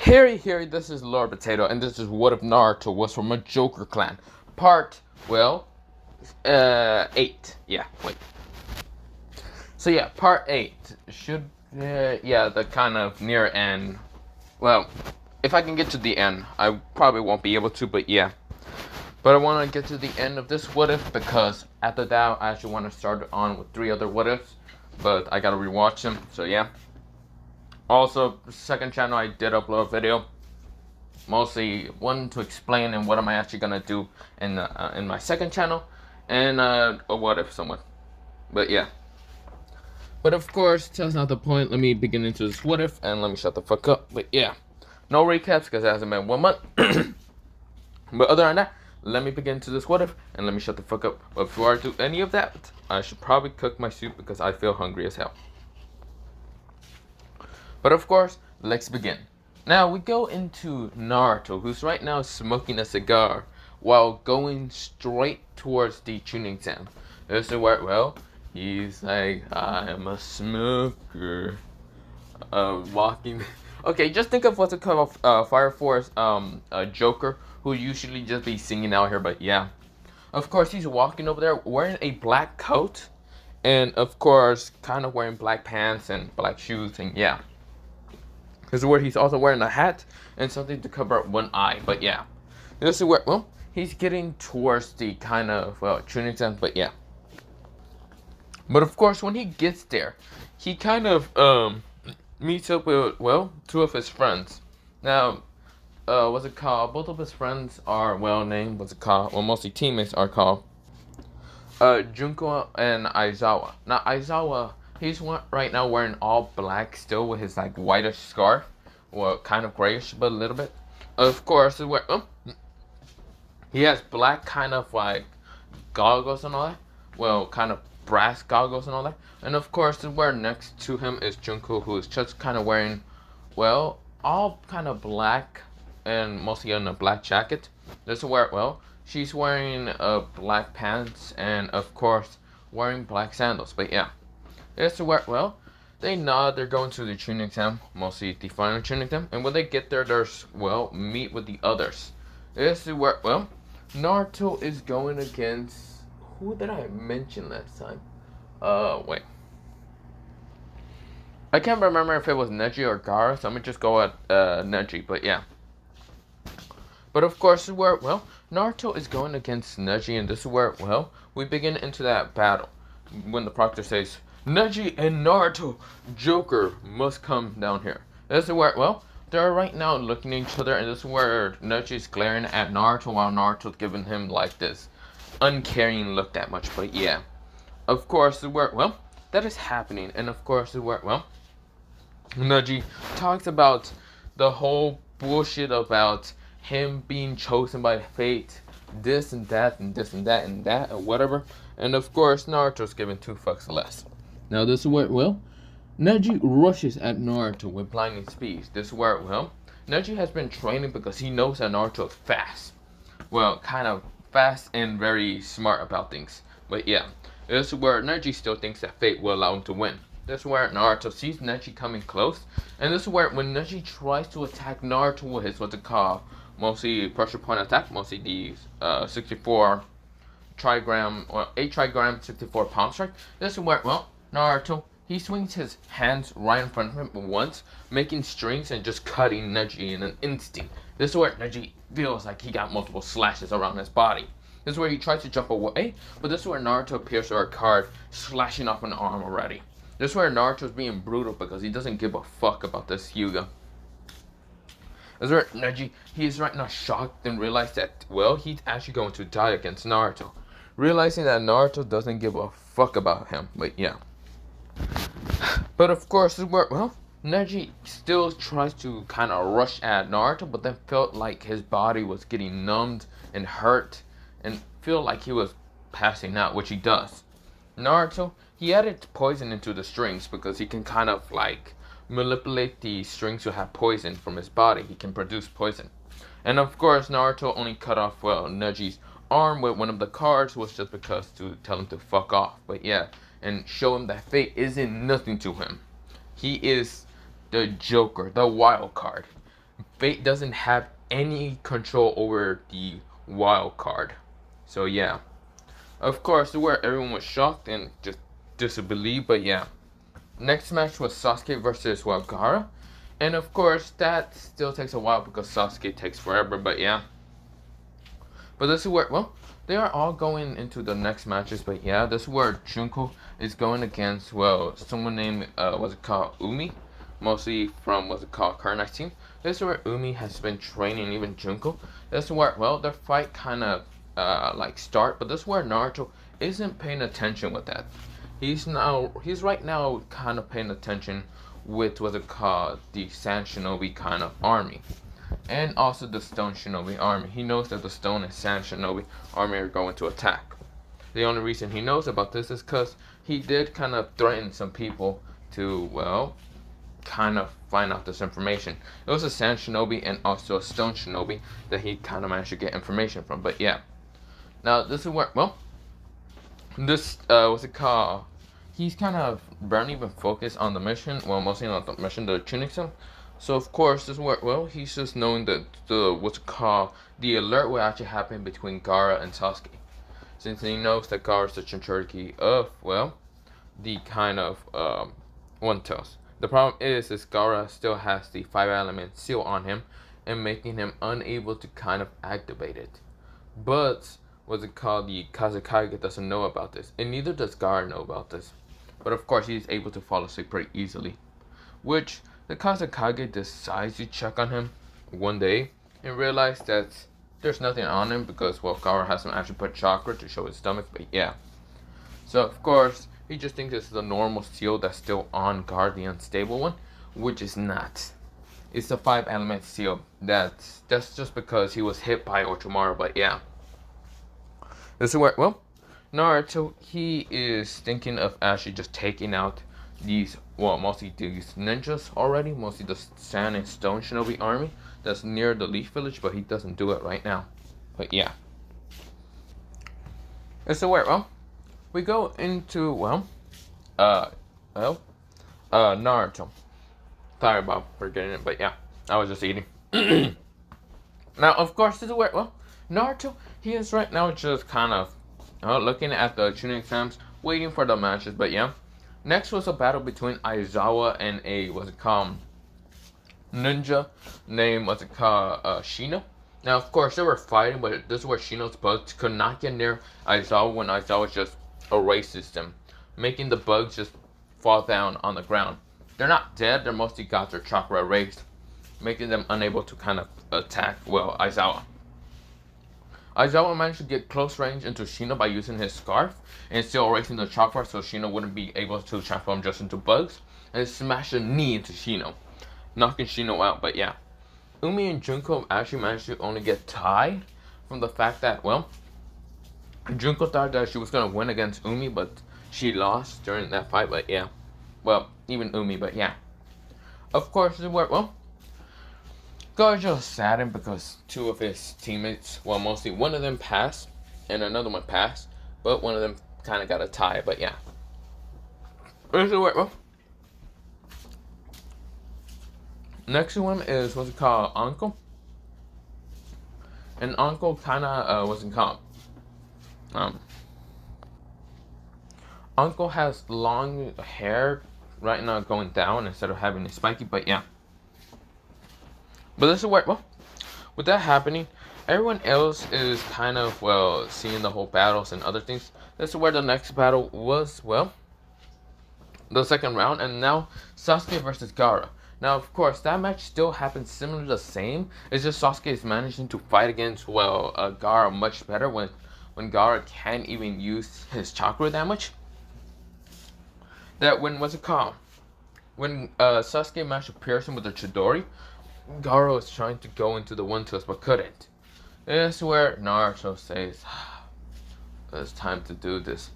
Harry, this is Lord Potato, and this is What If Naruto Was From a Joker Clan. Part, 8. Yeah, wait. So yeah, part 8. The kind of near end. Well, if I can get to the end, I probably won't be able to, but yeah. But I want to get to the end of this What If, because after that, I actually want to start on with 3 other What Ifs, but I gotta rewatch them, so yeah. Also, second channel, I did upload a video, mostly one to explain and what am I actually gonna do in my second channel, and a what if somewhat. But yeah. But of course, that's not the point. Let me begin into this what if and let me shut the fuck up. But yeah, no recaps because it hasn't been 1 month. But other than that, let me begin to this what if and let me shut the fuck up. But before I do any of that, I should probably cook my soup because I feel hungry as hell. But of course, let's begin. Now we go into Naruto, who's right now smoking a cigar while going straight towards the tuning exam. This is where, well, he's like, I'm a smoker. Walking. Okay, just think of what's it called, Fire Force, Joker, who usually just be singing out here, but yeah. Of course, he's walking over there wearing a black coat, and of course, kind of wearing black pants and black shoes, and yeah. This is where he's also wearing a hat and something to cover up one eye. But yeah, this is where, well, he's getting towards the kind of, well, tuning exam. But yeah. But of course, when he gets there, he kind of meets up with, well, 2 of his friends. Now, what's it called? Both of his friends are well named. What's it called? Well, mostly teammates are called Junko and Aizawa. Now, Aizawa, he's right now wearing all black still with his like whitish scarf. Well, kind of grayish, but a little bit. Of course, he has black kind of like goggles and all that. Well, kind of brass goggles and all that. And of course, where next to him is Junko, who is just kind of wearing, well, all kind of black and mostly in a black jacket. This is where, well, she's wearing black pants and of course wearing black sandals. But yeah. It's where, well, they nod, they're going to the tuning exam, mostly the final tuning exam, and when they get there, there's, well, meet with the others. This is where, well, Naruto is going against, who did I mention last time? Wait. I can't remember if it was Neji or Gaara, so I'm gonna just go at, Neji, but yeah. But of course, this is where, well, Naruto is going against Neji, and this is where, well, we begin into that battle. When the proctor says, Neji and Naruto, Joker must come down here. This is where, well, they're right now looking at each other, and this is where Neji's glaring at Naruto while Naruto's giving him like this uncaring look that much. But yeah, of course, this is where, well, that is happening, and of course, this is where, well, Neji talks about the whole bullshit about him being chosen by fate, this and that, and this and that, and that, or whatever. And of course, Naruto's giving 2 fucks less. Now this is where, well, Neji rushes at Naruto with blinding speed. This is where, well, Neji has been training because he knows that Naruto is fast. Well, kind of fast and very smart about things. But yeah, this is where Neji still thinks that fate will allow him to win. This is where Naruto sees Neji coming close. And this is where, when Neji tries to attack Naruto with his, what's it called, mostly pressure point attack, mostly the 64 trigram, or 8 trigram 64 palm strike. This is where, well, Naruto, he swings his hands right in front of him once, making strings and just cutting Neji in an instant. This is where Neji feels like he got multiple slashes around his body. This is where he tries to jump away, but this is where Naruto appears to our card, slashing off an arm already. This is where Naruto's being brutal because he doesn't give a fuck about this Hyuga. This is where Neji, he is right now shocked and realizes that, well, he's actually going to die against Naruto. Realizing that Naruto doesn't give a fuck about him, but yeah. But of course, well, Neji still tries to kind of rush at Naruto, but then felt like his body was getting numbed and hurt, and feel like he was passing out, which he does. Naruto, he added poison into the strings because he can kind of like manipulate the strings to have poison from his body. He can produce poison. And of course, Naruto only cut off, well, Neji's arm with one of the cards was just because to tell him to fuck off. But yeah, and show him that fate isn't nothing to him. He is the Joker, the wild card. Fate doesn't have any control over the wild card. So yeah, of course, where everyone was shocked and just disbelieved. But yeah, next match was Sasuke versus Gaara, and of course that still takes a while because Sasuke takes forever. But yeah, but this is where they are all going into the next matches. But yeah, this is where Junko is going against someone named what's it called Umi, mostly from what's it called Karnak's team. This is where Umi has been training even Junko. This is where their fight kind of like start, but this is where Naruto isn't paying attention with that. He's right now kind of paying attention with what's it called the Sand Shinobi kind of army, and also the Stone Shinobi army. He knows that the Stone and Sand Shinobi army are going to attack. The only reason he knows about this is because he did kind of threaten some people to kind of find out this information. It was a Sand Shinobi and also a Stone Shinobi that he kind of managed to get information from. But yeah, now this is where this what's it called? He's kind of barely even focused on the mission. Well, mostly on the mission, the tuning cell. So of course this is where he's just knowing that the what's it called the alert will actually happen between Gaara and Sasuke, since he knows that Gaara is the Jinchuriki of the kind of One Tails. The problem is Gaara still has the 5-element seal on him and making him unable to kind of activate it. But what's it called? The Kazekage doesn't know about this, and neither does Gaara know about this. But of course, he's able to fall asleep pretty easily, which the Kazekage decides to check on him one day and realize that there's nothing on him because Gaara hasn't actually put chakra to show his stomach. But yeah, so of course he just thinks this is a normal seal that's still on Gaara, the unstable one, which is not. It's the 5-element seal. That's just because he was hit by Orochimaru. But yeah, this is where Naruto, he is thinking of actually just taking out these mostly these ninjas already, mostly the Sand and Stone Shinobi army that's near the Leaf Village, but he doesn't do it right now. But yeah, this is where we go into Naruto. Sorry about forgetting it, but yeah, I was just eating. Now, of course, this is where Naruto, he is right now just kind of looking at the tuning exams, waiting for the matches. But yeah, next was a battle between Aizawa and a ninja named Shino. Now, of course, they were fighting, but this is where Shino's bugs could not get near Aizawa when Aizawa just erases them, making the bugs just fall down on the ground. They're not dead, they're mostly got their chakra erased, making them unable to kind of attack, Aizawa. Aizawa managed to get close range into Shino by using his scarf and still erasing the chakra so Shino wouldn't be able to transform just into bugs, and smashed a knee into Shino, knocking Shino out. But yeah, Umi and Junko actually managed to only get tied from the fact that, Junko thought that she was going to win against Umi, but she lost during that fight. But yeah, even Umi. But yeah, of course, Gojo is saddened because two of his teammates, mostly one of them passed and another one passed, but one of them kind of got a tie. But yeah, next one is what's it called, Uncle. And Uncle kind of Uncle has long hair right now going down instead of having it spiky. But yeah, but this is where with that happening, everyone else is kind of seeing the whole battles and other things. This is where the next battle was the second round, and now Sasuke versus Gaara. Now, of course, that match still happens similar to the same. It's just Sasuke is managing to fight against Gaara much better when Gaara can't even use his chakra that much. That when Sasuke managed to pierce him with the Chidori, Gaara was trying to go into the One Tails but couldn't. This is where Naruto says, it's time to do this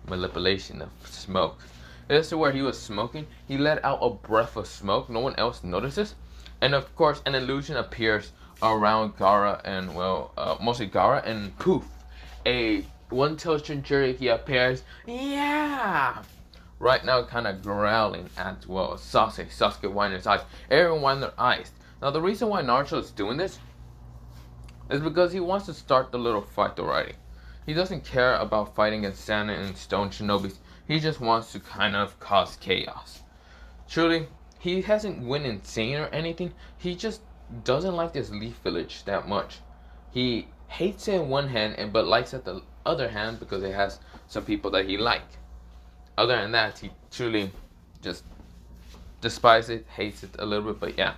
manipulation of smoke. This is where he was smoking. He let out a breath of smoke. No one else notices. And of course, an illusion appears around Gaara and, mostly Gaara. And poof, a One Tails Jinchuriki appears. Yeah! Right now, kind of growling at, Sasuke. Sasuke winding his eyes. Everyone wind their eyes. Now the reason why Naruto is doing this is because he wants to start the little fight already. He doesn't care about fighting against Sand and Stone Shinobis. He just wants to kind of cause chaos. Truly, he hasn't went insane or anything. He just doesn't like this Leaf Village that much. He hates it in one hand, but likes it the other hand because it has some people that he like. Other than that, he truly just despises it, hates it a little bit, but yeah.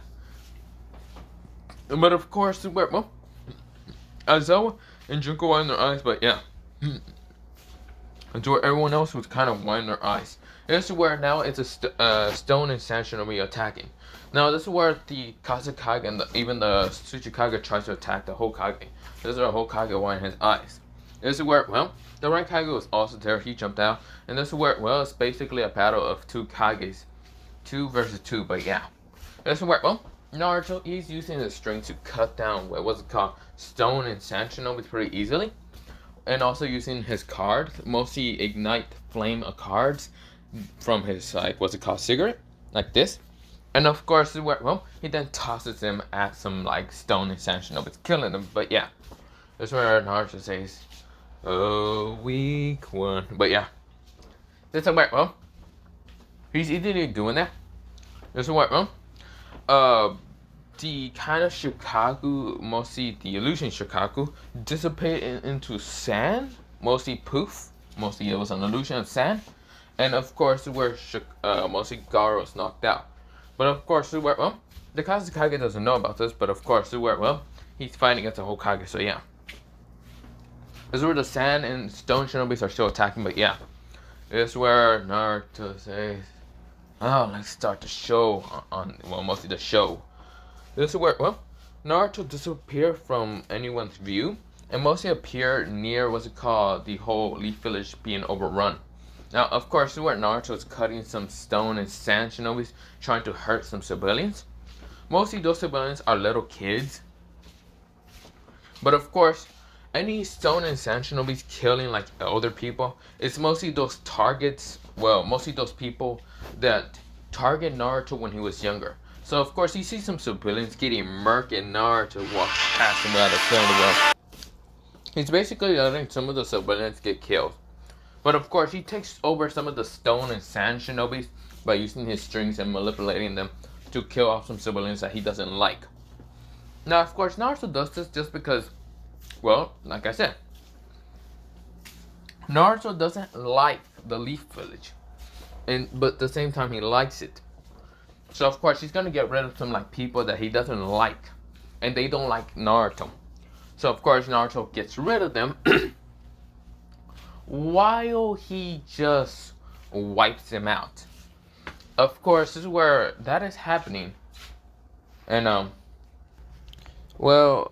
But of course, well, Aizawa and Junko widened their eyes, but yeah. And to where everyone else was kind of winding their eyes. This is where now it's a Stone and Sand Shinobi attacking. Now this is where the Kazekage and even the Tsuchikage tries to attack the Hokage. This is where Hokage winding his eyes. This is where, well, the right Kage was also there. He jumped out. And this is where, well, it's basically a battle of two Kages. 2 versus 2, but yeah. This is where, well, Naruto, he's using the string to cut down what's it called, Stone and Sand Shinobi pretty easily. And also using his card, mostly ignite flame of cards from his, like, what's it called, cigarette, like this. And of course, well, he then tosses them at some, like, Stone and Sand Shinobi, killing them. But yeah, that's where Naruto says, "Oh, weak one." But yeah, that's where, well, he's easily doing that. That's where, well, the kind of Shikaku, mostly the illusion Shikaku, dissipated into sand, mostly poof. Mostly it was an illusion of sand. And of course, where mostly Gaara was knocked out. But of course, where, well, the Kazekage doesn't know about this, but of course, where, well, he's fighting against the Hokage, so yeah. This is where the Sand and Stone Shinobis are still attacking, but yeah. This is where Naruto says, "Oh, let's start the show well, mostly the show." This is where, well, Naruto disappeared from anyone's view and mostly appeared near, what's it called, the whole Leaf Village being overrun. Now, of course, this is where Naruto is cutting some Stone and Sand Shinobis, trying to hurt some civilians. Mostly those civilians are little kids. But of course, any Stone and Sand Shinobis killing like older people, it's mostly those targets, well, mostly those people that target Naruto when he was younger. So of course, you see some civilians getting murked and Naruto walks past them without killing the world. He's basically letting some of the civilians get killed. But of course, he takes over some of the Stone and Sand Shinobis by using his strings and manipulating them to kill off some civilians that he doesn't like. Now, of course, Naruto does this just because, well, like I said, Naruto doesn't like the Leaf Village, but at the same time, he likes it. So of course, he's gonna get rid of some like people that he doesn't like, and they don't like Naruto. So of course, Naruto gets rid of them. While he just wipes them out. Of course, this is where that is happening. And well,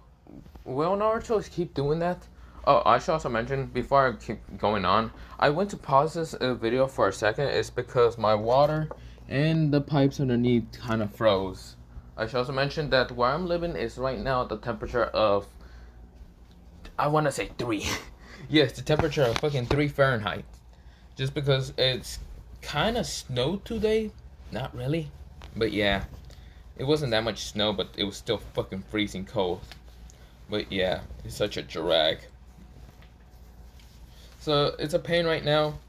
Naruto keep doing that. Oh, I should also mention before I keep going on, I went to pause this video for a second. It's because my water and the pipes underneath kind of froze. I should also mention that where I'm living is right now the temperature of, I want to say 3. Yes, the temperature of fucking 3 Fahrenheit. Just because it's kind of snowed today. Not really. But yeah. It wasn't that much snow, but it was still fucking freezing cold. But yeah, it's such a drag. So, it's a pain right now.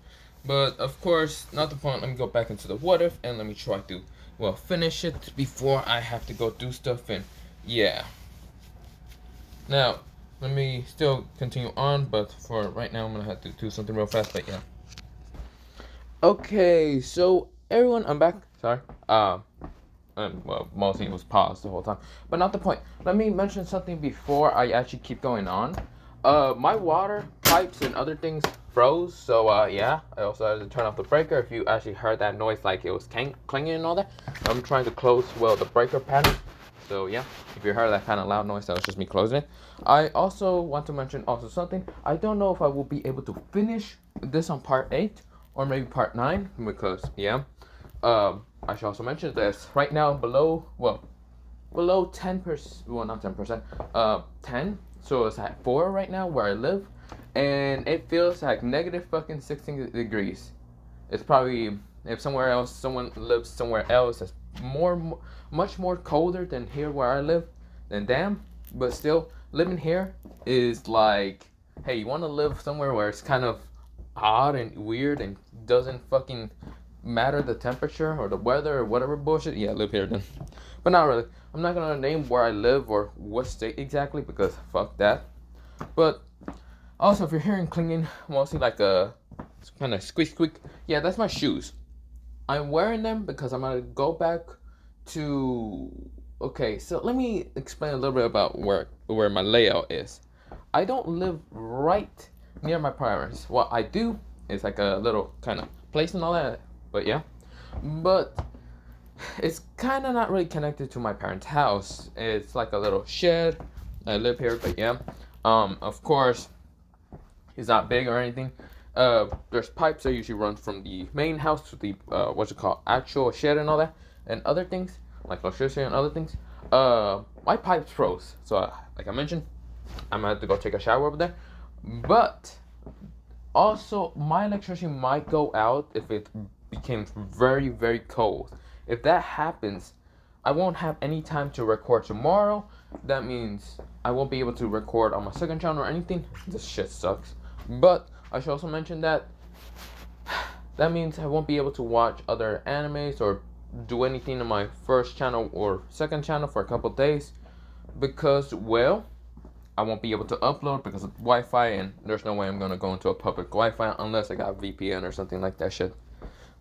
But of course, not the point. Let me go back into the what if and let me try to, well, finish it before I have to go do stuff. And yeah. Now, let me still continue on, but for right now, I'm gonna have to do something real fast, but yeah. Okay, so everyone, I'm back. Sorry. Well, mostly it was paused the whole time, but not the point. Let me mention something before I actually keep going on. My water pipes and other things froze, so yeah. I also had to turn off the breaker. If you actually heard that noise, like it was clanging and all that, I'm trying to close, well, the breaker panel. So yeah, if you heard that kind of loud noise, that was just me closing it. I also want to mention also something. I don't know if I will be able to finish this on part 8 or maybe part 9 because yeah. I should also mention this right now below 10%. Well, not 10%. 10. So it's at 4 right now where I live, and it feels like negative fucking 16 degrees. It's probably if someone lives somewhere else that's much more colder than here where I live than them. But still, living here is like, hey, you want to live somewhere where it's kind of odd and weird and doesn't fucking matter the temperature or the weather or whatever bullshit? Yeah, live here then. But not really. I'm not gonna name where I live or what state exactly because fuck that. But also, if you're hearing clinging, mostly like a kind of squeak squeak, yeah, that's my shoes. I'm wearing them because I'm gonna go back to. Okay, so let me explain a little bit about where my layout is. I don't live right near my parents. What I do is like a little kind of place and all that. But yeah, but it's kind of not really connected to my parents' house. It's like a little shed. I live here, but yeah. Of course, it's not big or anything. There's pipes that usually run from the main house to the what's it called, actual shed and all that, and other things like electricity and other things. My pipes froze, so like I mentioned, I'm gonna have to go take a shower over there. But also, my electricity might go out if it became very, very cold. If that happens, I won't have any time to record tomorrow. That means I won't be able to record on my second channel or anything. This shit sucks. But I should also mention that that means I won't be able to watch other animes or do anything on my first channel or second channel for a couple days because, well, I won't be able to upload because of Wi-Fi, and there's no way I'm gonna go into a public Wi-Fi unless I got VPN or something like that shit.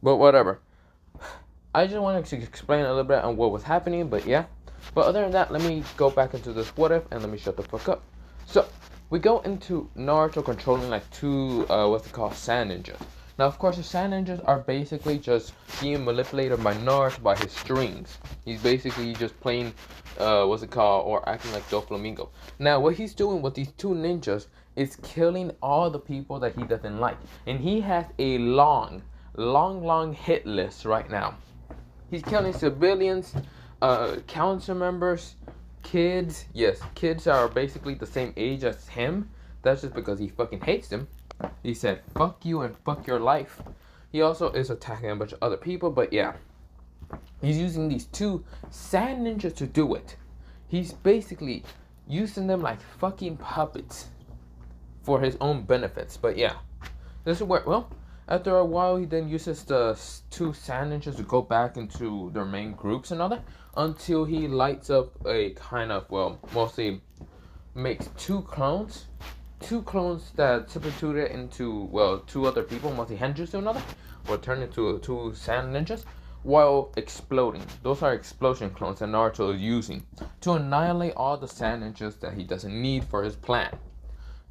But whatever. I just wanted to explain a little bit on what was happening, but yeah. But other than that, let me go back into this what if and let me shut the fuck up. So we go into Naruto controlling like two what's it called, sand ninjas. Now of course the sand ninjas are basically just being manipulated by Naruto by his strings. He's basically just playing what's it called, or acting like Doflamingo. Now what he's doing with these two ninjas is killing all the people that he doesn't like. And he has a long hit list right now. He's killing civilians, council members, kids. Yes, kids are basically the same age as him. That's just because he fucking hates them. He said, fuck you and fuck your life. He also is attacking a bunch of other people, but yeah. He's using these two sand ninjas to do it. He's basically using them like fucking puppets for his own benefits, but yeah. This is where, well, after a while, he then uses the two sand ninjas to go back into their main groups and all that until he lights up a kind of, well, mostly makes two clones that substitute into, well, two other people, mostly henjutsu and all that, or turn into two sand ninjas while exploding. Those are explosion clones that Naruto is using to annihilate all the sand ninjas that he doesn't need for his plan.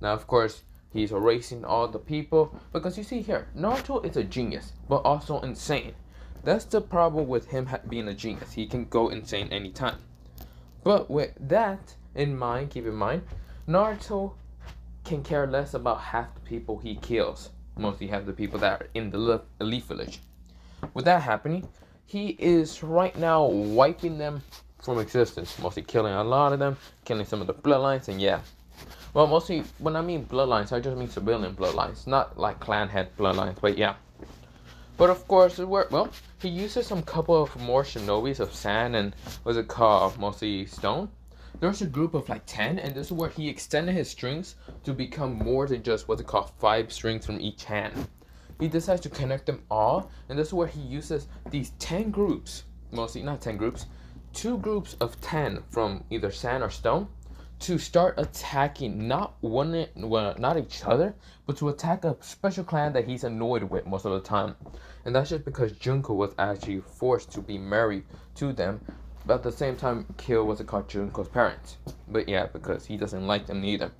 Now, of course, he's erasing all the people because you see here, Naruto is a genius, but also insane. That's the problem with him being a genius. He can go insane anytime. But with that in mind, keep in mind, Naruto can care less about half the people he kills. Mostly half the people that are in the elite village. With that happening, he is right now wiping them from existence. Mostly killing a lot of them, killing some of the bloodlines, and yeah. Well, mostly, when I mean bloodlines, I just mean civilian bloodlines, not like clan head bloodlines, but yeah. But of course, well, he uses some couple of more shinobis of sand and, what's it called, mostly stone. There's a group of like 10, and this is where he extended his strings to become more than just what's it called, 5 strings from each hand. He decides to connect them all, and this is where he uses these 10 groups, mostly not 10 groups, 2 groups of 10 from either sand or stone, to start attacking not each other, but to attack a special clan that he's annoyed with most of the time. And that's just because Junko was actually forced to be married to them, but at the same time kill what's it called, Junko's parents. But yeah, because he doesn't like them neither.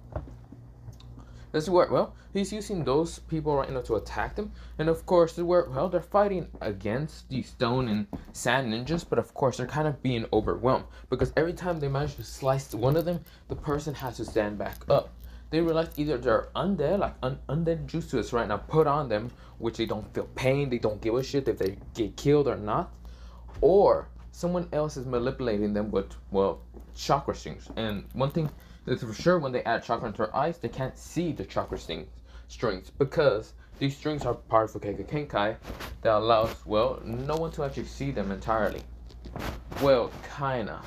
This is where, well, he's using those people right now to attack them. And of course, this is where, well, they're fighting against the stone and sand ninjas, but of course, they're kind of being overwhelmed. Because every time they manage to slice one of them, the person has to stand back up. They realize either they're undead, like undead jutsu is right now put on them, which they don't feel pain, they don't give a shit if they get killed or not. Or someone else is manipulating them with, well, chakra strings. And one thing is for sure, when they add chakra into their eyes, they can't see the chakra strings because these strings are part of Fukeika Kenkai that allows, well, no one to actually see them entirely. Well, kinda.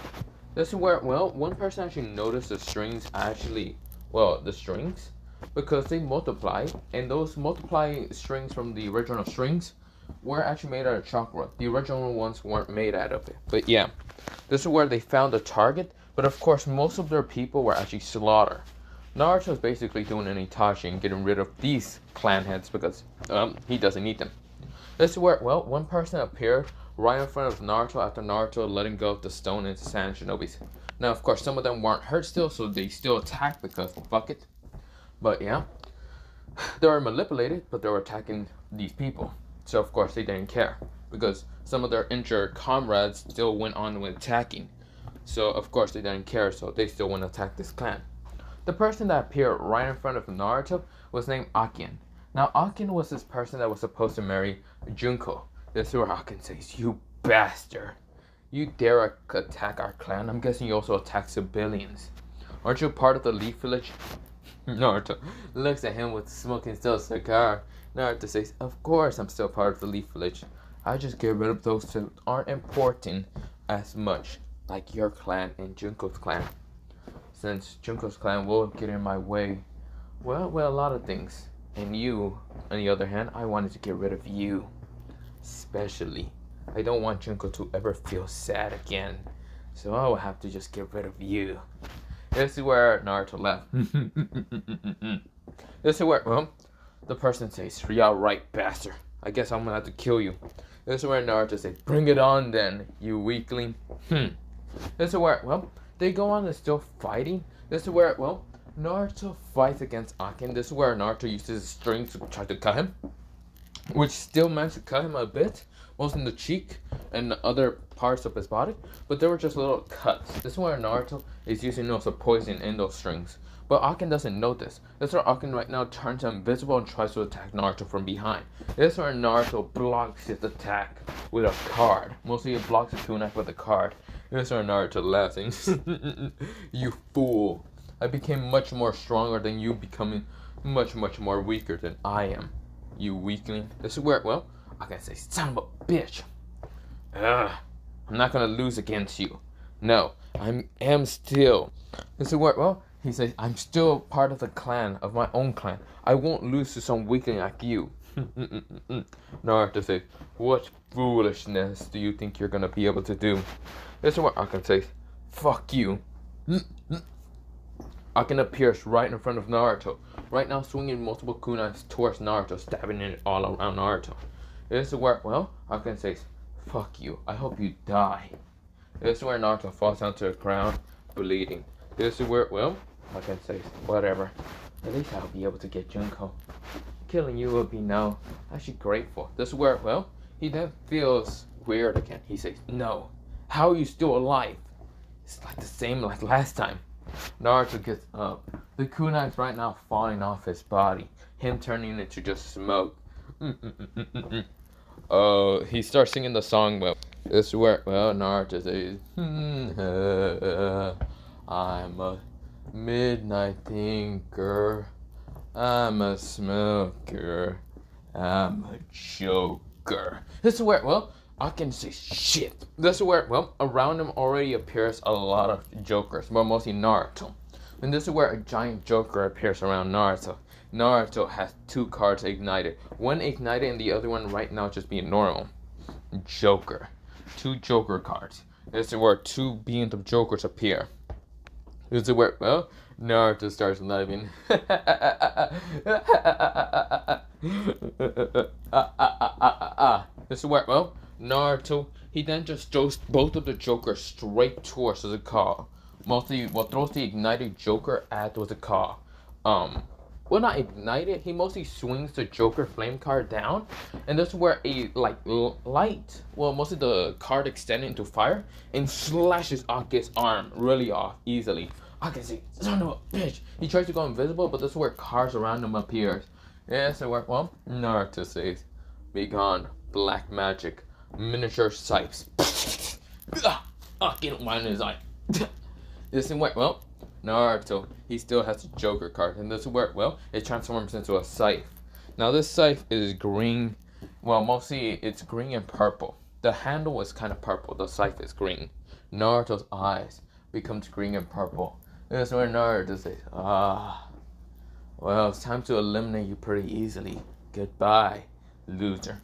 This is where, well, one person actually noticed the strings actually, well, the strings, because they multiply, and those multiplying strings from the original strings were actually made out of chakra. The original ones weren't made out of it. But yeah, this is where they found the target, but of course, most of their people were actually slaughtered. Naruto's basically doing an Itachi and getting rid of these clan heads because he doesn't need them. This is where, well, one person appeared right in front of Naruto after Naruto letting go of the stone into Sand Shinobis. Now, of course, some of them weren't hurt still, so they still attacked because fuck it. But yeah, they were manipulated, but they were attacking these people. So of course they didn't care because some of their injured comrades still went on with attacking. So of course they didn't care, so they still went to attack this clan. The person that appeared right in front of Naruto was named Akin. Now Akin was this person that was supposed to marry Junko. This is where Akin says, "You bastard! You dare attack our clan? I'm guessing you also attack civilians. Aren't you part of the Leaf Village?" Naruto looks at him with smoking still a cigar. Naruto says, "Of course I'm still part of the Leaf Village. I just get rid of those that aren't important as much, like your clan and Junko's clan. Since Junko's clan will get in my way, well, a lot of things. And you, on the other hand, I wanted to get rid of you. Especially, I don't want Junko to ever feel sad again. So I will have to just get rid of you." This is where Naruto left. This is where, well, the person says, "Yeah, right, bastard. I guess I'm gonna have to kill you." This is where Naruto says, "Bring it on then, you weakling." This is where, well, they go on and still fighting. This is where, well, Naruto fights against Akin. This is where Naruto uses his strings to try to cut him, which still managed to cut him a bit, most in the cheek and other parts of his body, but there were just little cuts. This is where Naruto is using also poison in those strings, but Akin doesn't know this. This is where Akin right now turns invisible and tries to attack Naruto from behind. This is where Naruto blocks his attack with a card. Mostly he blocks his kunai with a card. This is where Naruto laughing. "You fool. I became much more stronger than you, becoming much more weaker than I am. You weakling." This is where, well, I can say, "Son of a bitch. Ugh, I'm not gonna lose against you. No, I am still." This is where, well, he says, "I'm still part of the clan, of my own clan. I won't lose to some weakling like you." Naruto says, "What foolishness do you think you're gonna be able to do?" This is where Akin says, "Fuck you." Akin appears right in front of Naruto, right now swinging multiple kunais towards Naruto, stabbing it all around Naruto. This is where, well, Akin says, "Fuck you, I hope you die." This is where Naruto falls down to the ground, bleeding. This is where, well, Akin says, "Whatever, at least I'll be able to get Junko. Killing you will be now actually grateful." This is where, well, he then feels weird again. He says, "No, how are you still alive? It's like the same like last time." Naruto gets up. The kunai's right now falling off his body, him turning into just smoke. He starts singing the song, well, this is where, well, Naruto says, "I'm a midnight thinker, I'm a smoker, I'm a joker." This is where, well, I can say shit. This is where, well, around him already appears a lot of jokers, but mostly Naruto. And this is where a giant joker appears around Naruto. Naruto has two cards ignited. One ignited and the other one right now just being normal. Joker. Two joker cards. This is where two beings of jokers appear. This is where, well, Naruto starts laughing. This is where, well, Naruto, he then just throws both of the jokers straight towards the car. Mostly, well, throws the ignited joker at the car. Well, not ignited, he mostly swings the joker flame card down. And this is where a, like, light, well, mostly the card extended into fire, and slashes Aki's arm really off, easily. Aki says, "Son of a bitch." He tries to go invisible, but this is where cars around him appears. Yeah, so where, well, Naruto says, "Be gone, black magic. Miniature scythes." Get one in his eye. This is where, well, Naruto, he still has the Joker card, and this is where, well, it transforms into a scythe. Now this scythe is green, well, mostly it's green and purple. The handle is kind of purple, the scythe is green. Naruto's eyes becomes green and purple. This is where Naruto says, well, it's time to eliminate you pretty easily. Goodbye, loser.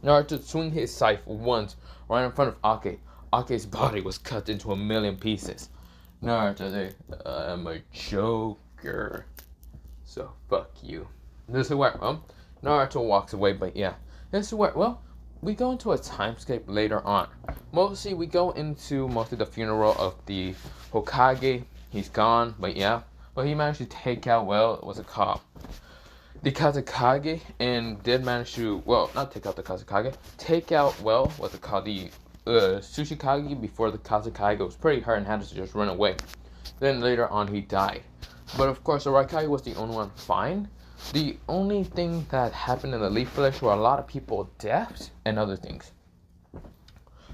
Naruto swung his scythe once right in front of Ake. Ake's body was cut into a million pieces. Naruto said, I'm a joker. So fuck you. This is where, Naruto walks away, but yeah. This is where, we go into a timescape later on. Mostly, we go into mostly the funeral of the Hokage. He's gone, but yeah. But he managed to take out, what's it called? The Kazekage, and did manage to, not take out the Kazekage, take out, what's it called? The Tsuchikage before the Kazekage was pretty hurt and had to just run away. Then later on, he died. But of course, the Raikage was the only one fine. The only thing that happened in the Leaf Village were a lot of people deaths and other things.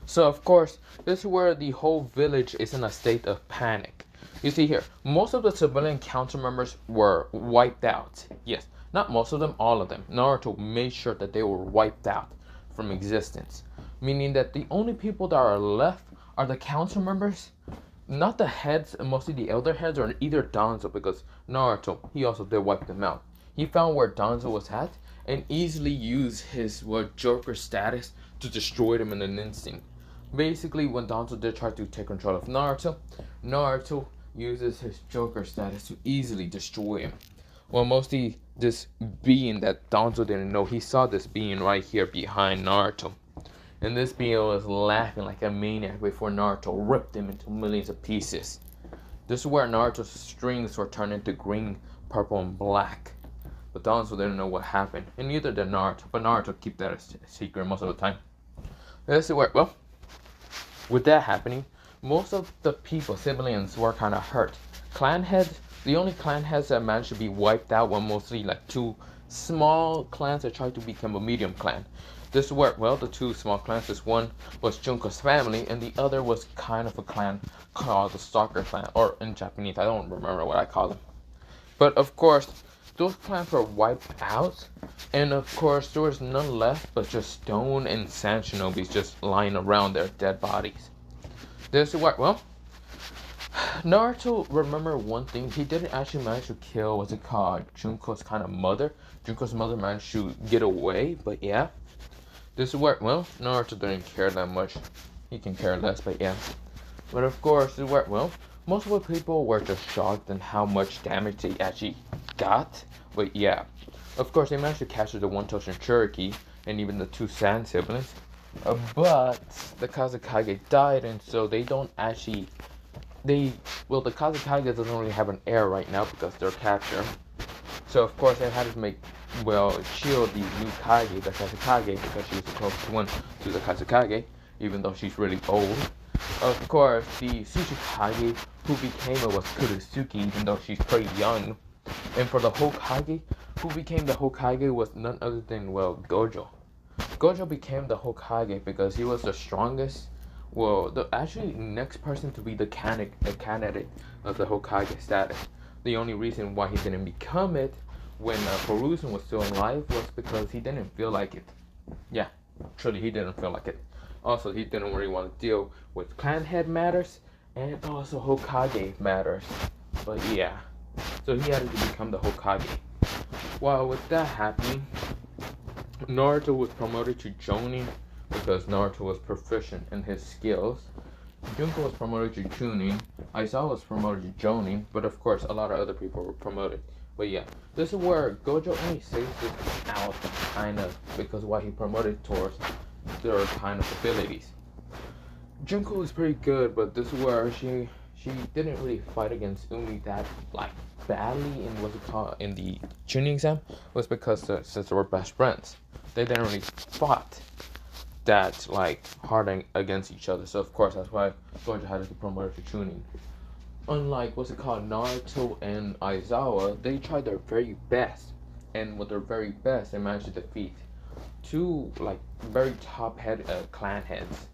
So of course, this is where the whole village is in a state of panic. You see here, most of the civilian council members were wiped out. Yes, not most of them, all of them. Naruto made sure that they were wiped out from existence. Meaning that the only people that are left are the council members, not the heads, and mostly the elder heads, or either Danzo, because Naruto, he also did wipe them out. He found where Danzo was at, and easily used his Joker status to destroy them in an instant. Basically, when Danzo did try to take control of Naruto, Naruto uses his Joker status to easily destroy him. Well, mostly this being that Danzo didn't know, he saw this being right here behind Naruto. And this being was laughing like a maniac before Naruto ripped him into millions of pieces. This is where Naruto's strings were turned into green, purple, and black. But Danzo didn't know what happened, and neither did Naruto, but Naruto kept that a secret most of the time. This is where, with that happening, most of the people, civilians, were kind of hurt. Clan heads, the only clan heads that managed to be wiped out were mostly like two small clans that tried to become a medium clan. This is where, the two small clans, this one was Junko's family, and the other was kind of a clan called the Stalker clan, or in Japanese, I don't remember what I call them. But of course, those clans were wiped out, and of course, there was none left but just stone and sand shinobis just lying around their dead bodies. This is where, Naruto remembered one thing. He didn't actually manage to kill, Junko's kind of mother. Junko's mother managed to get away, but yeah. This is where, Naruto didn't care that much. He can care less, but yeah. But of course, this is where, most of the people were just shocked at how much damage they actually got. But yeah. Of course, they managed to capture the one Toshin Cherokee and even the two Sand siblings. But the Kazekage died, and so they don't actually... the Kazekage doesn't really have an heir right now because they're captured. So of course they had to make, shield the new Kage, the Kazekage, because she's the closest one to the Kazekage, even though she's really old. Of course, the Tsuchikage who became it was Kurosuke, even though she's pretty young. And for the Hokage, who became the Hokage was none other than, Gojo. Gojo became the Hokage because he was the strongest, the actually next person to be the candidate of the Hokage status. The only reason why he didn't become it when Hiruzen was still alive was because he didn't feel like it. Yeah, truly he didn't feel like it. Also, he didn't really want to deal with clan head matters and also Hokage matters. But yeah, so he had to become the Hokage. Well, with that happening, Naruto was promoted to Jonin because Naruto was proficient in his skills. Junko was promoted to Chunin. Aizawa was promoted to Jonin, but of course a lot of other people were promoted. But yeah, this is where Gojo only says this out kind of because why he promoted towards their kind of abilities. Junko was pretty good, but this is where she didn't really fight against Umi that badly in the Chunin exam was because since they were best friends, they didn't really fought that hard against each other. So of course that's why Gojo had to promote her to Chunin. Unlike Naruto and Aizawa, they tried their very best, and with their very best, they managed to defeat two very top clan heads.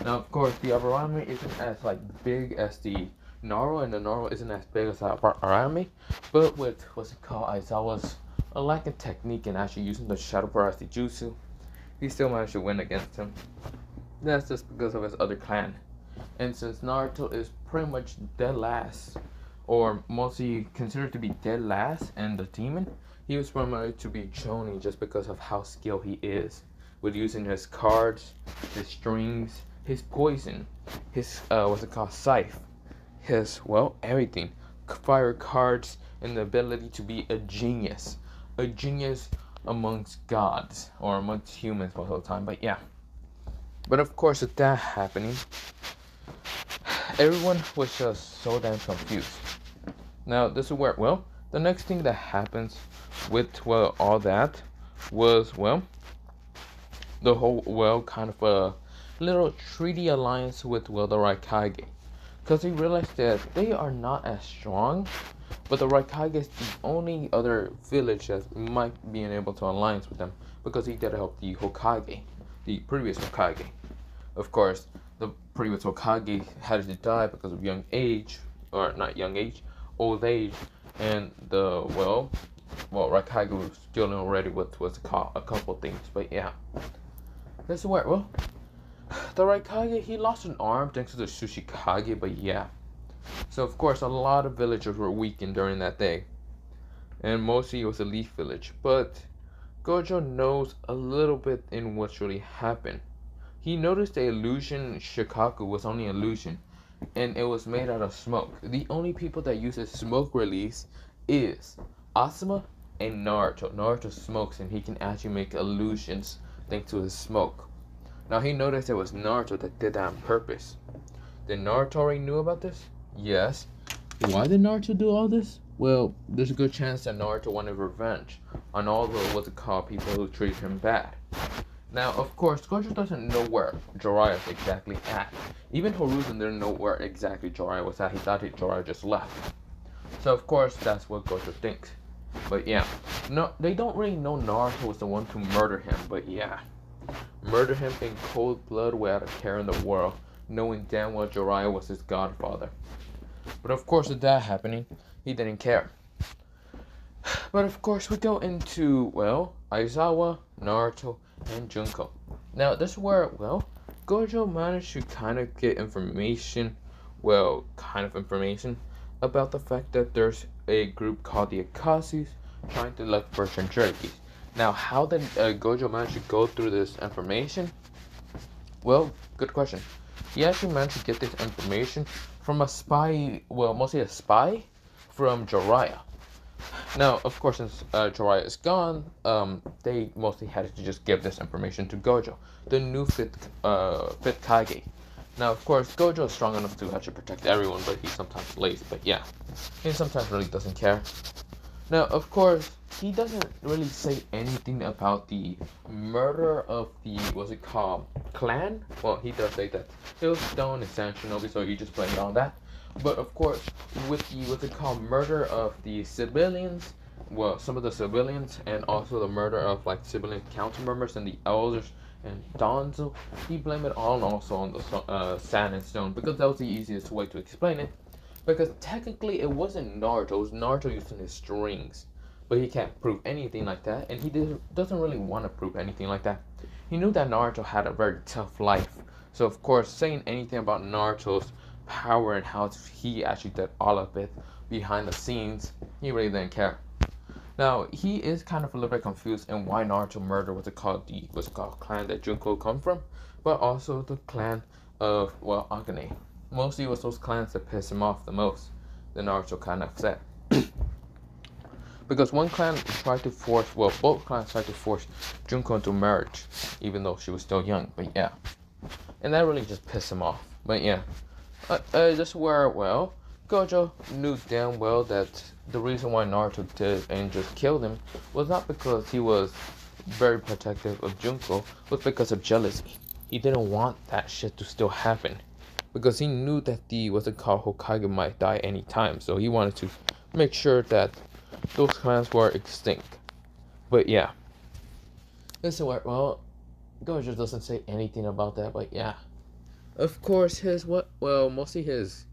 Now of course the Aburame isn't as big as the Naruto, and the Naruto isn't as big as the Aburame, but with Aizawa's lack of technique and actually using the Shadow Paralysis Jutsu, he still managed to win against him. That's just because of his other clan. And since Naruto is pretty much dead last, or mostly considered to be dead last, and the demon, he was promoted to be Jonin just because of how skilled he is with using his cards, his strings, his poison, his what's it called, scythe, his everything, fire cards, and the ability to be a genius amongst gods or amongst humans most of the time. But yeah, but of course with that happening, everyone was just so damn confused. Now this is where the next thing that happens with all that was the whole kind of a little treaty alliance with the Raikage, because he realized that they are not as strong, but the Raikage is the only other village that might be able to alliance with them, because he did help the Hokage, the previous Hokage. Of course, the previous Hokage had to die because of young age, or not young age, old age, and the Raikage was dealing already with what's called a couple things. But yeah, this is where the Raikage, he lost an arm thanks to the Tsuchikage. But yeah, so of course a lot of villagers were weakened during that day, and mostly it was a Leaf village. But Gojo knows a little bit in what's really happened. He noticed the illusion Shikaku was only illusion, and it was made out of smoke. The only people that uses smoke release is Asuma and Naruto. Naruto smokes, and he can actually make illusions thanks to his smoke. Now he noticed it was Naruto that did that on purpose. Did Naruto already knew about this? Yes. Why did Naruto do all this? Well, there's a good chance that Naruto wanted revenge on all the people who treated him bad. Now, of course, Gojo doesn't know where Jiraiya is exactly at. Even Hiruzen didn't know where exactly Jiraiya was at. He thought Jiraiya just left. So, of course, that's what Gojo thinks. But yeah, no, they don't really know Naruto was the one to murder him. But yeah, murder him in cold blood without a care in the world, knowing damn well Jiraiya was his godfather. But of course, with that happening, he didn't care. But of course, we go into, Aizawa, Naruto, and Junko. Now, this is where, Gojo managed to kind of get information, about the fact that there's a group called the Akatsu's trying to look for Shinjirikis. Now, how did Gojo manage to go through this information? Well, good question. He actually managed to get this information from a spy, mostly a spy from Jiraiya. Now, of course, since Jiraiya is gone, they mostly had to just give this information to Gojo, the new fifth Kage. Now, of course, Gojo is strong enough to actually protect everyone, but he's sometimes lazy. But yeah, he sometimes really doesn't care. Now, of course, he doesn't really say anything about the murder of the, clan? Well, he does say that it was done in San Shinobi, so you just blame it on that. But of course, with the, murder of the civilians, some of the civilians, and also the murder of, civilian council members and the elders and Danzo, he blamed it all also on the sand and stone, because that was the easiest way to explain it. Because technically, it wasn't Naruto, it was Naruto using his strings. But he can't prove anything like that, and he doesn't really want to prove anything like that. He knew that Naruto had a very tough life, so of course, saying anything about Naruto's power and how he actually did all of it behind the scenes, he really didn't care. Now, he is kind of a little bit confused in why Naruto murdered the clan that Junko come from, but also the clan of, Akane. Mostly it was those clans that pissed him off the most, that Naruto kind of upset. Because one clan tried to force, both clans tried to force Junko into marriage, even though she was still young, but yeah. And that really just pissed him off, but yeah. This is where, Gojo knew damn well that the reason why Naruto did and just killed him was not because he was very protective of Junko, but because of jealousy. He didn't want that shit to still happen, because he knew that the, Hokage might die anytime, so he wanted to make sure that those clans were extinct. But yeah. This is where, Gojo doesn't say anything about that, but yeah. Of course, mostly his,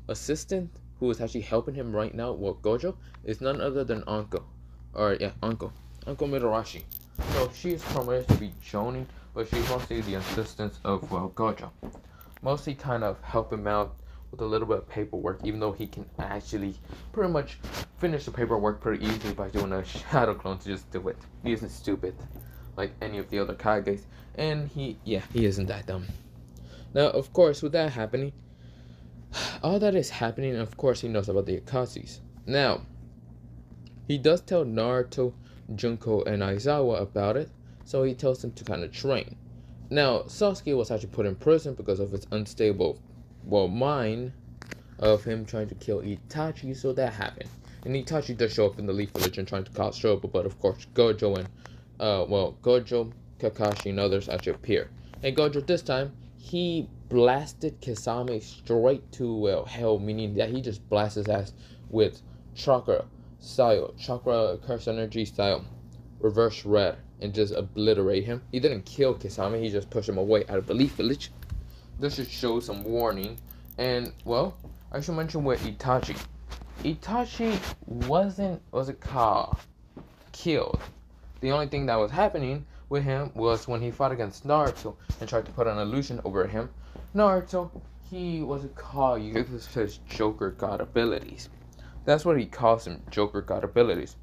assistant, who is actually helping him right now, Gojo, is none other than Anko. Anko Midarashi. So she is promoted to be Jonin but she's mostly the assistance of, well, Gojo. Mostly kind of help him out with a little bit of paperwork, even though he can actually pretty much finish the paperwork pretty easily by doing a shadow clone to just do it. He isn't stupid like any of the other Kages, and he isn't that dumb. Now, of course, with that happening, all that is happening, of course, he knows about the Akatsuki. Now, he does tell Naruto, Junko, and Aizawa about it, so he tells them to kind of train. Now, Sasuke was actually put in prison because of his unstable, mind of him trying to kill Itachi, so that happened. And Itachi does show up in the Leaf Village and trying to cause trouble, but of course, Gojo, Kakashi, and others actually appear. And Gojo this time, he blasted Kisame straight to, hell, meaning that he just blasted his ass with chakra curse energy style, reverse red, and just obliterate him. He didn't kill Kisame, he just pushed him away out of the Leaf Village. This should show some warning. And, well, I should mention with Itachi. Itachi wasn't killed. The only thing that was happening with him was when he fought against Naruto and tried to put an illusion over him. Naruto, he wasn't caught. He uses his Joker God abilities. That's what he calls him, Joker God abilities.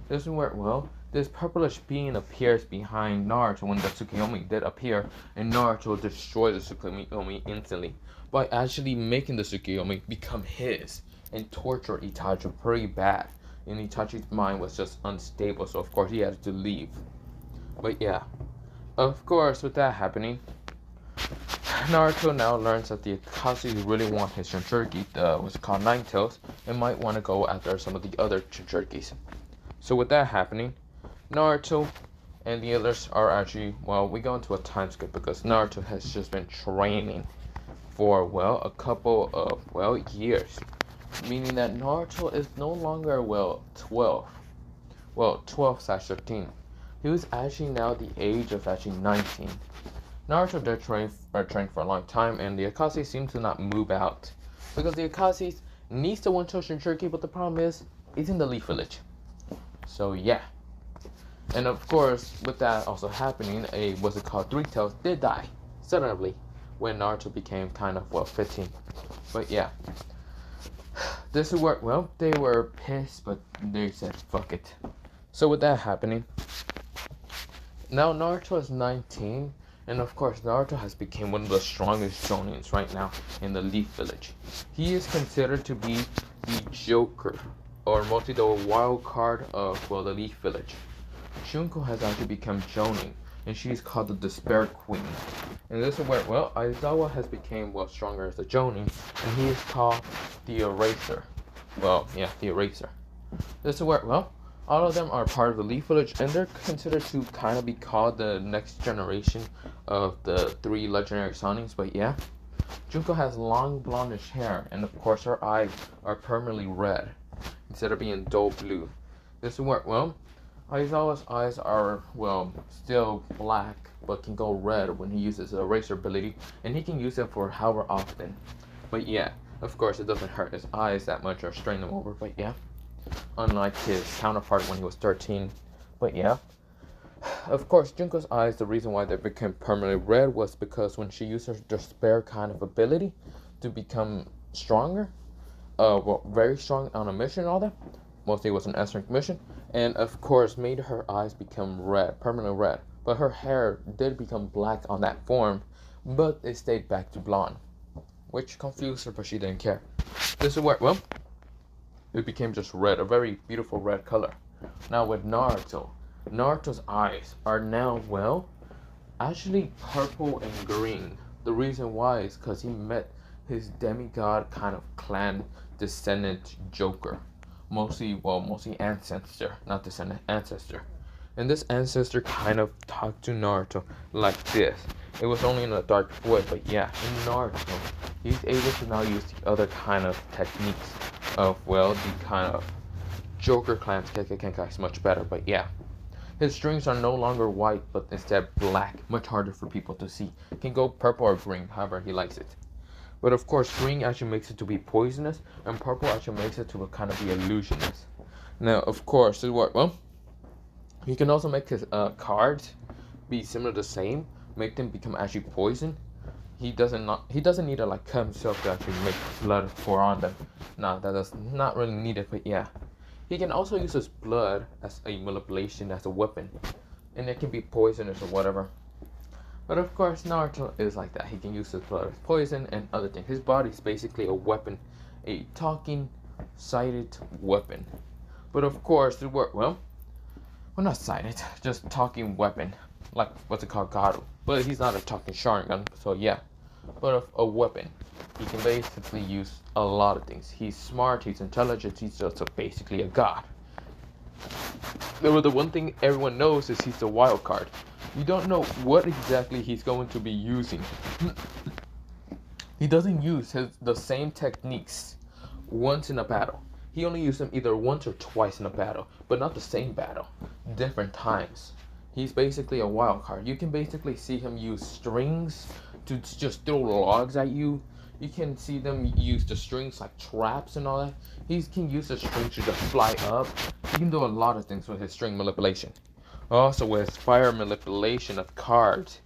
This is where, well, this purplish being appears behind Naruto when the Tsukuyomi did appear, and Naruto destroys the Tsukuyomi instantly by actually making the Tsukuyomi become his and torture Itachi pretty bad. And Itachi's mind was just unstable, so of course he had to leave. But yeah, of course, with that happening, Naruto now learns that the Akatsuki really want his Jinchuriki, what's called Nine Tails, and might want to go after some of the other Jinchurikis. So with that happening, Naruto and the others are actually, well, we go into a time skip because Naruto has just been training for, well, a couple of, well, years. Meaning that Naruto is no longer, 12. 12/13. He was actually now the age of actually 19. Naruto did train for a long time, and the Akatsuki seem to not move out. Because the Akatsuki needs the One-Tailed Jinchuriki, but the problem is, it's in the Leaf Village. So yeah. And of course, with that also happening, a Three Tails did die suddenly when Naruto became kind of 15. But yeah. This is where, well, they were pissed, but they said fuck it. So with that happening, now Naruto is 19, and of course Naruto has become one of the strongest shonins right now in the Leaf Village. He is considered to be the Joker, or mostly the wild card of, well, the Leaf Village. Junko has actually become Jonin, and she's called the Despair Queen. And this is where, well, Aizawa has become, well, stronger as a Jonin, and he is called the Eraser. Well, yeah, the Eraser. This is where, well, all of them are part of the Leaf Village, and they're considered to kind of be called the next generation of the three legendary Sonins, but yeah. Junko has long blondish hair, and of course her eyes are permanently red, instead of being dull blue. This is where, well, Aizawa's eyes are, well, still black, but can go red when he uses the eraser ability, and he can use it for however often. But yeah, of course it doesn't hurt his eyes that much or strain them over, but yeah. Unlike his counterpart when he was 13. But yeah. Of course, Junko's eyes, the reason why they became permanently red was because when she used her despair kind of ability to become stronger, very strong on a mission and all that, mostly it was an S-rank mission, and of course made her eyes become red, permanently red. But her hair did become black on that form, but it stayed back to blonde, which confused her, but she didn't care. This is where, well, it became just red, a very beautiful red color. Now with Naruto's eyes are now, well, actually purple and green. The reason why is because he met his demigod kind of clan descendant Joker. Mostly ancestor, not descendant, ancestor. And this ancestor kind of talked to Naruto like this. It was only in a dark voice, but yeah, in Naruto, he's able to now use the other kind of techniques of, well, the kind of Joker clans Kenkai is much better, but yeah. His strings are no longer white, but instead black, much harder for people to see. Can go purple or green, however he likes it. But of course, green actually makes it to be poisonous, and purple actually makes it to kind of be illusionist. Now, of course, this is what, well, he can also make his cards be similar to the same, make them become actually poison. He doesn't need to like cut himself to actually make blood pour on them. No, that is not really needed. But yeah, he can also use his blood as a manipulation, as a weapon, and it can be poisonous or whatever. But of course, Naruto is like that. He can use his blood as poison and other things. His body is basically a weapon, a talking, sighted weapon. But of course, it work well. Well, not sighted, just talking weapon, like what's it called, Garu. But he's not a talking Sharingan, so yeah. But of a weapon, he can basically use a lot of things. He's smart, he's intelligent, he's just basically a god. But the one thing everyone knows is he's a wild card. You don't know what exactly he's going to be using. He doesn't use the same techniques once in a battle. He only uses them either once or twice in a battle, but not the same battle, different times. He's basically a wild card. You can basically see him use strings to just throw logs at you. You can see them use the strings like traps and all that. He can use the strings to just fly up. He can do a lot of things with his string manipulation. Also, with his fire manipulation of cards,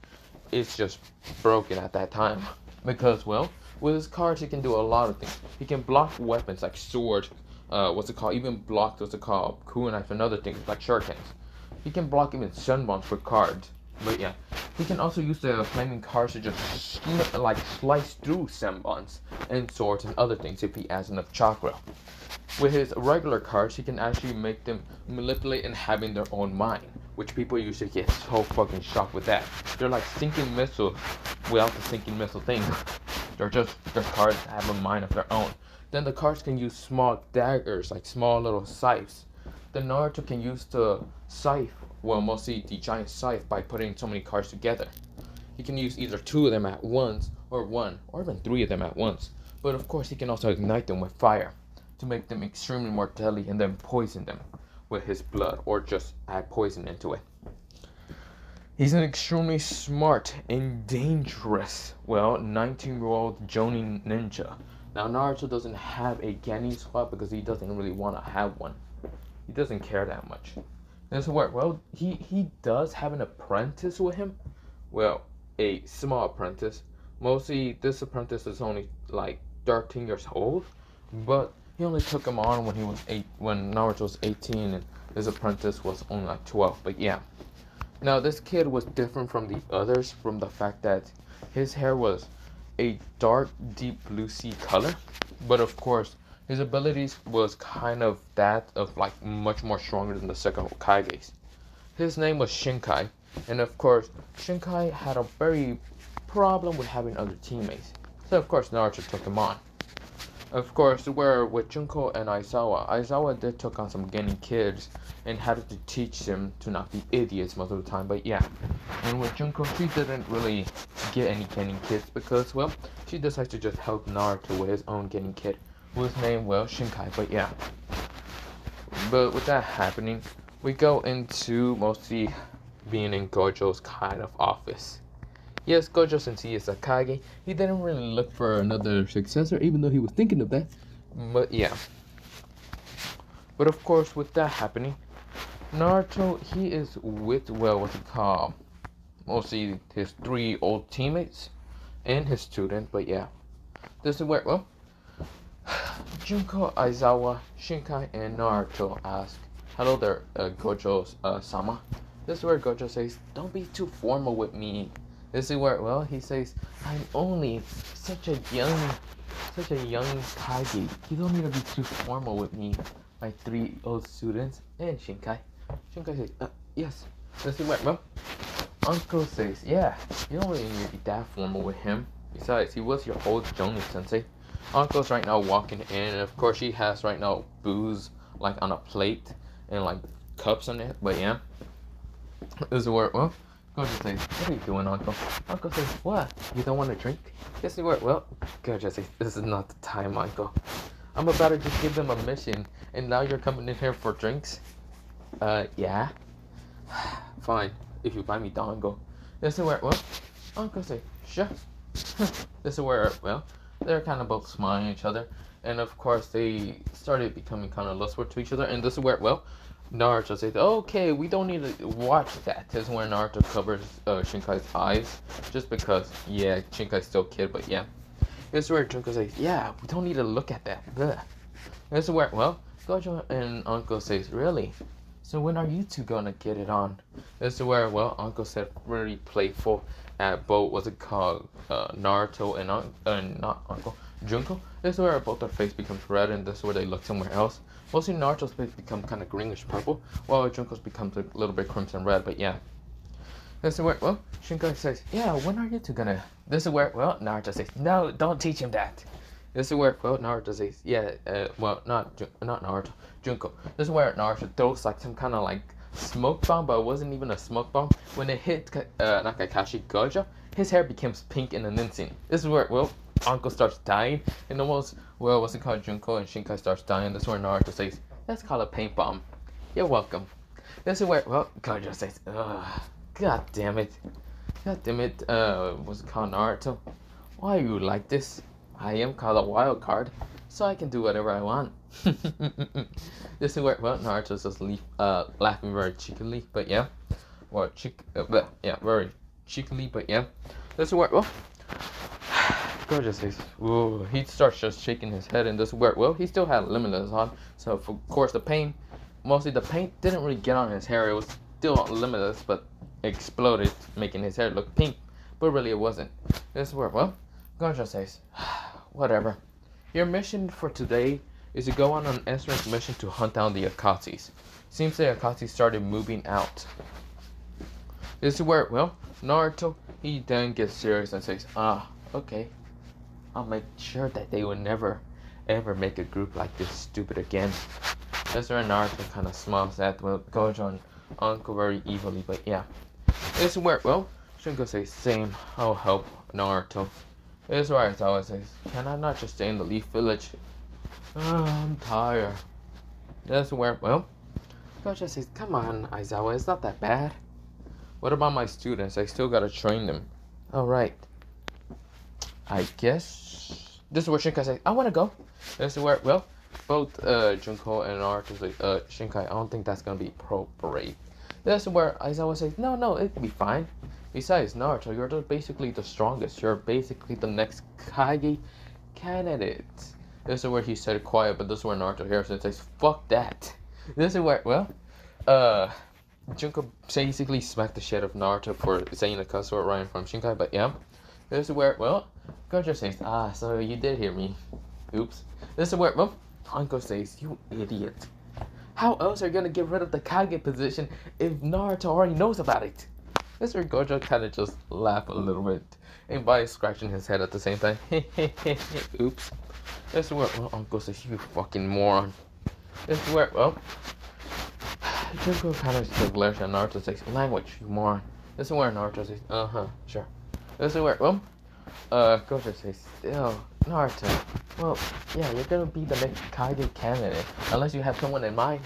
it's just broken at that time. Because, well, with his cards, he can do a lot of things. He can block weapons like swords, even block, kunais and other things like shurikens. He can block even sun bombs with cards. But yeah, he can also use the flaming cards to just slice through sun bombs and swords and other things if he has enough chakra. With his regular cards, he can actually make them manipulate and having their own mind, which people usually get so fucking shocked with that. They're like sinking missiles without the sinking missile thing. Their cards have a mind of their own. Then the cards can use small daggers, like small little scythes. Then Naruto can use the scythe, well, mostly the giant scythe, by putting so many cards together. He can use either 2 of them at once, or 1, or even 3 of them at once. But of course, he can also ignite them with fire to make them extremely more deadly and then poison them with his blood, or just add poison into it. He's an extremely smart and dangerous, 19-year-old Jonin ninja. Now, Naruto doesn't have a Genin squad because he doesn't really want to have one. He doesn't care that much. That's what, he does have an apprentice with him. Well, a small apprentice. Mostly, this apprentice is only like 13 years old, but he only took him on when Naruto was 18, and his apprentice was only like 12. But yeah. Now, this kid was different from the others from the fact that his hair was a dark, deep blue sea color. But of course, his abilities was kind of that of like much more stronger than the second Hokage's. His name was Shinkai, and of course, Shinkai had a very problem with having other teammates. So of course, Naruto took him on. Of course, where with Junko and Aizawa did took on some Genin kids and had to teach them to not be idiots most of the time. But yeah, and with Junko, she didn't really get any Genin kids because, well, she decided to just help Naruto with his own Genin kid, whose name, Shinkai. But yeah, but with that happening, we go into mostly being in Gojo's kind of office. Yes, Gojo, since he is a Kage, he didn't really look for another successor, even though he was thinking of that. But yeah. But of course, with that happening, Naruto, he is with, mostly his 3 old teammates and his student. But yeah, this is where, Junko, Aizawa, Shinkai, and Naruto ask, "Hello there, Gojo's sama." This is where Gojo says, "Don't be too formal with me." This is where, he says, "I'm only such a young Kage. You don't need to be too formal with me, my 3 old students." And Shinkai says, "Yes." This is where, Uncle says, "Yeah, you don't really need to be that formal with him. Besides, he was your old Jonin sensei." Uncle's right now walking in, and of course she has right now booze like on a plate and like cups on it. But yeah, this is where, Gojo says, "What are you doing, Uncle?" Uncle says, "What? You don't want to drink?" This is where, Gojo says, "This is not the time, Uncle. I'm about to just give them a mission, and now you're coming in here for drinks?" Yeah. Fine, if you buy me Dango." This is where, Uncle says, "Sure." This is where, they're kind of both smiling at each other, and of course they started becoming kind of lustful to each other. And this is where, Naruto says, okay, we don't need to watch that. This is where Naruto covers Shinkai's eyes. Just because, yeah, Shinkai's still a kid, but yeah. This is where Junko says, yeah, we don't need to look at that. Ugh. This is where, well, Gojo and Uncle says, really? So when are you two gonna get it on? This is where, well, Uncle said really playful at both, what's it called, Naruto and not Uncle, Junko. This is where both their face becomes red, and this is where they look somewhere else. Mostly Naruto's face becomes kind of greenish purple, while Junko's becomes a little bit crimson red, but yeah. This is where, well, Shinkai says, yeah, when are you two gonna... This is where, well, Naruto says, no, don't teach him that. This is where, well, Naruto says, yeah, well, not Naruto, Junko. This is where Naruto throws like some kind of like smoke bomb, but it wasn't even a smoke bomb. When it hit Nakakashi Gojo, his hair becomes pink in an instant. This is where, well, Uncle starts dying, and almost, well, what's it called, Junko and Shinkai starts dying. This is where Naruto says, let's call it paint bomb. You're welcome. This is where, well, Gojo says, ugh, god damn it. God damn it, what's it called, Naruto? Why are you like this? I am called a wild card, so I can do whatever I want. This is where, well, Naruto's just laughing very cheekily, but yeah. Well, very cheekily, but yeah. This is where, well, Gojo says, ooh, he starts just shaking his head, and this is where, well, he still had limitless on, so of course the paint, mostly the paint didn't really get on his hair, it was still limitless, but exploded, making his hair look pink, but really it wasn't. This is where, well, Gojo says, whatever. Your mission for today is to go on an S-rank mission to hunt down the Akatsu's. Seems the Akatsu started moving out. This is where, well, Naruto, he then gets serious and says, okay. I'll make sure that they will never, ever make a group like this stupid again. That's where Naruto kind of smiles at Gojo and Uncle very evilly, but yeah. This is where, well, Shingo says, same, I'll help Naruto. This is where Aizawa says, can I not just stay in the Leaf Village? I'm tired. That's where, well, Gojo says, come on, Aizawa, it's not that bad. What about my students? I still gotta train them. Alright. I guess this is where Shinkai says, I wanna go. This is where, well, both Junko and Naruto say, Shinkai, I don't think that's gonna be appropriate. This is where Aizawa says, no, it'll be fine. Besides, Naruto, you're basically the strongest. You're basically the next Kage candidate. This is where he said quiet, but this is where Naruto hears and says, fuck that. This is where, well, Junko basically smacked the shit of Naruto for saying a cuss word right in front of Shinkai, but yeah. This is where, well, Gojo says, so you did hear me. Oops. This is where, well, Hanko says, you idiot. How else are you gonna get rid of the Kage position if Naruto already knows about it? This is where Gojo kind of just laughed a little bit, and by scratching his head at the same time. Oops. This is where, well, Uncle says, you fucking moron. This is where, well, Junko kind of just glares at Naruto and says, language, you moron. This is where Naruto says, sure. This is where, well, Gojo says, still, Naruto, well, yeah, you're gonna be the next Kage candidate, unless you have someone in mind.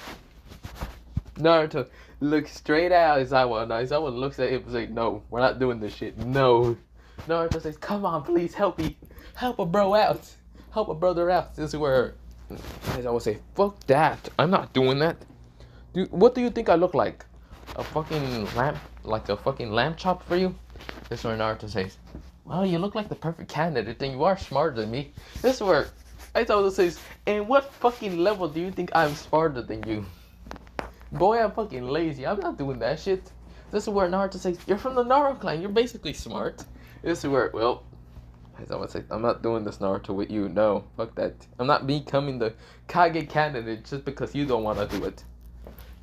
Naruto looks straight at Aizawa, and Aizawa looks at him and says, no, we're not doing this shit, no. Naruto says, come on, please, help me, help a bro out, help a brother out. This is where Aizawa says, fuck that, I'm not doing that. Dude, what do you think I look like? A fucking lamb, like a fucking lamb chop for you? This is where Naruto says, well, you look like the perfect candidate, and you are smarter than me. This is where Aizawa says, and what fucking level do you think I'm smarter than you? Boy, I'm fucking lazy. I'm not doing that shit. This is where Naruto says, you're from the Naruto clan. You're basically smart. This is where, well, Aizawa says, I'm not doing this Naruto with you. No, fuck that. I'm not becoming the Kage candidate just because you don't want to do it.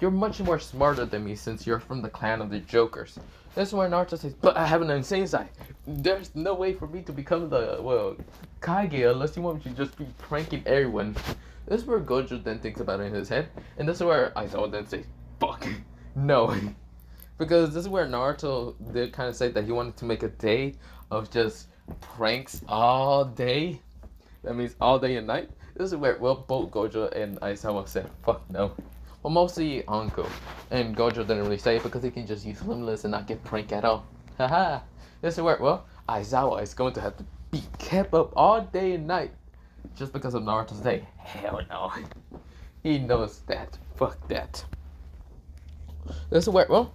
You're much more smarter than me since you're from the clan of the Jokers. This is where Naruto says, but I have an insane side. There's no way for me to become the, well, Kage unless you want me to just be pranking everyone. This is where Gojo then thinks about it in his head. And this is where Aizawa then says, fuck, no. Because this is where Naruto did kind of say that he wanted to make a day of just pranks all day. That means all day and night. This is where, well, both Gojo and Aizawa said, fuck no. Well, mostly Anko. And Gojo didn't really say it because he can just use Limitless and not get pranked at all. Haha. This is where, well, Aizawa is going to have to be kept up all day and night just because of Naruto's day. Hell no. He knows that. Fuck that. This is where, well,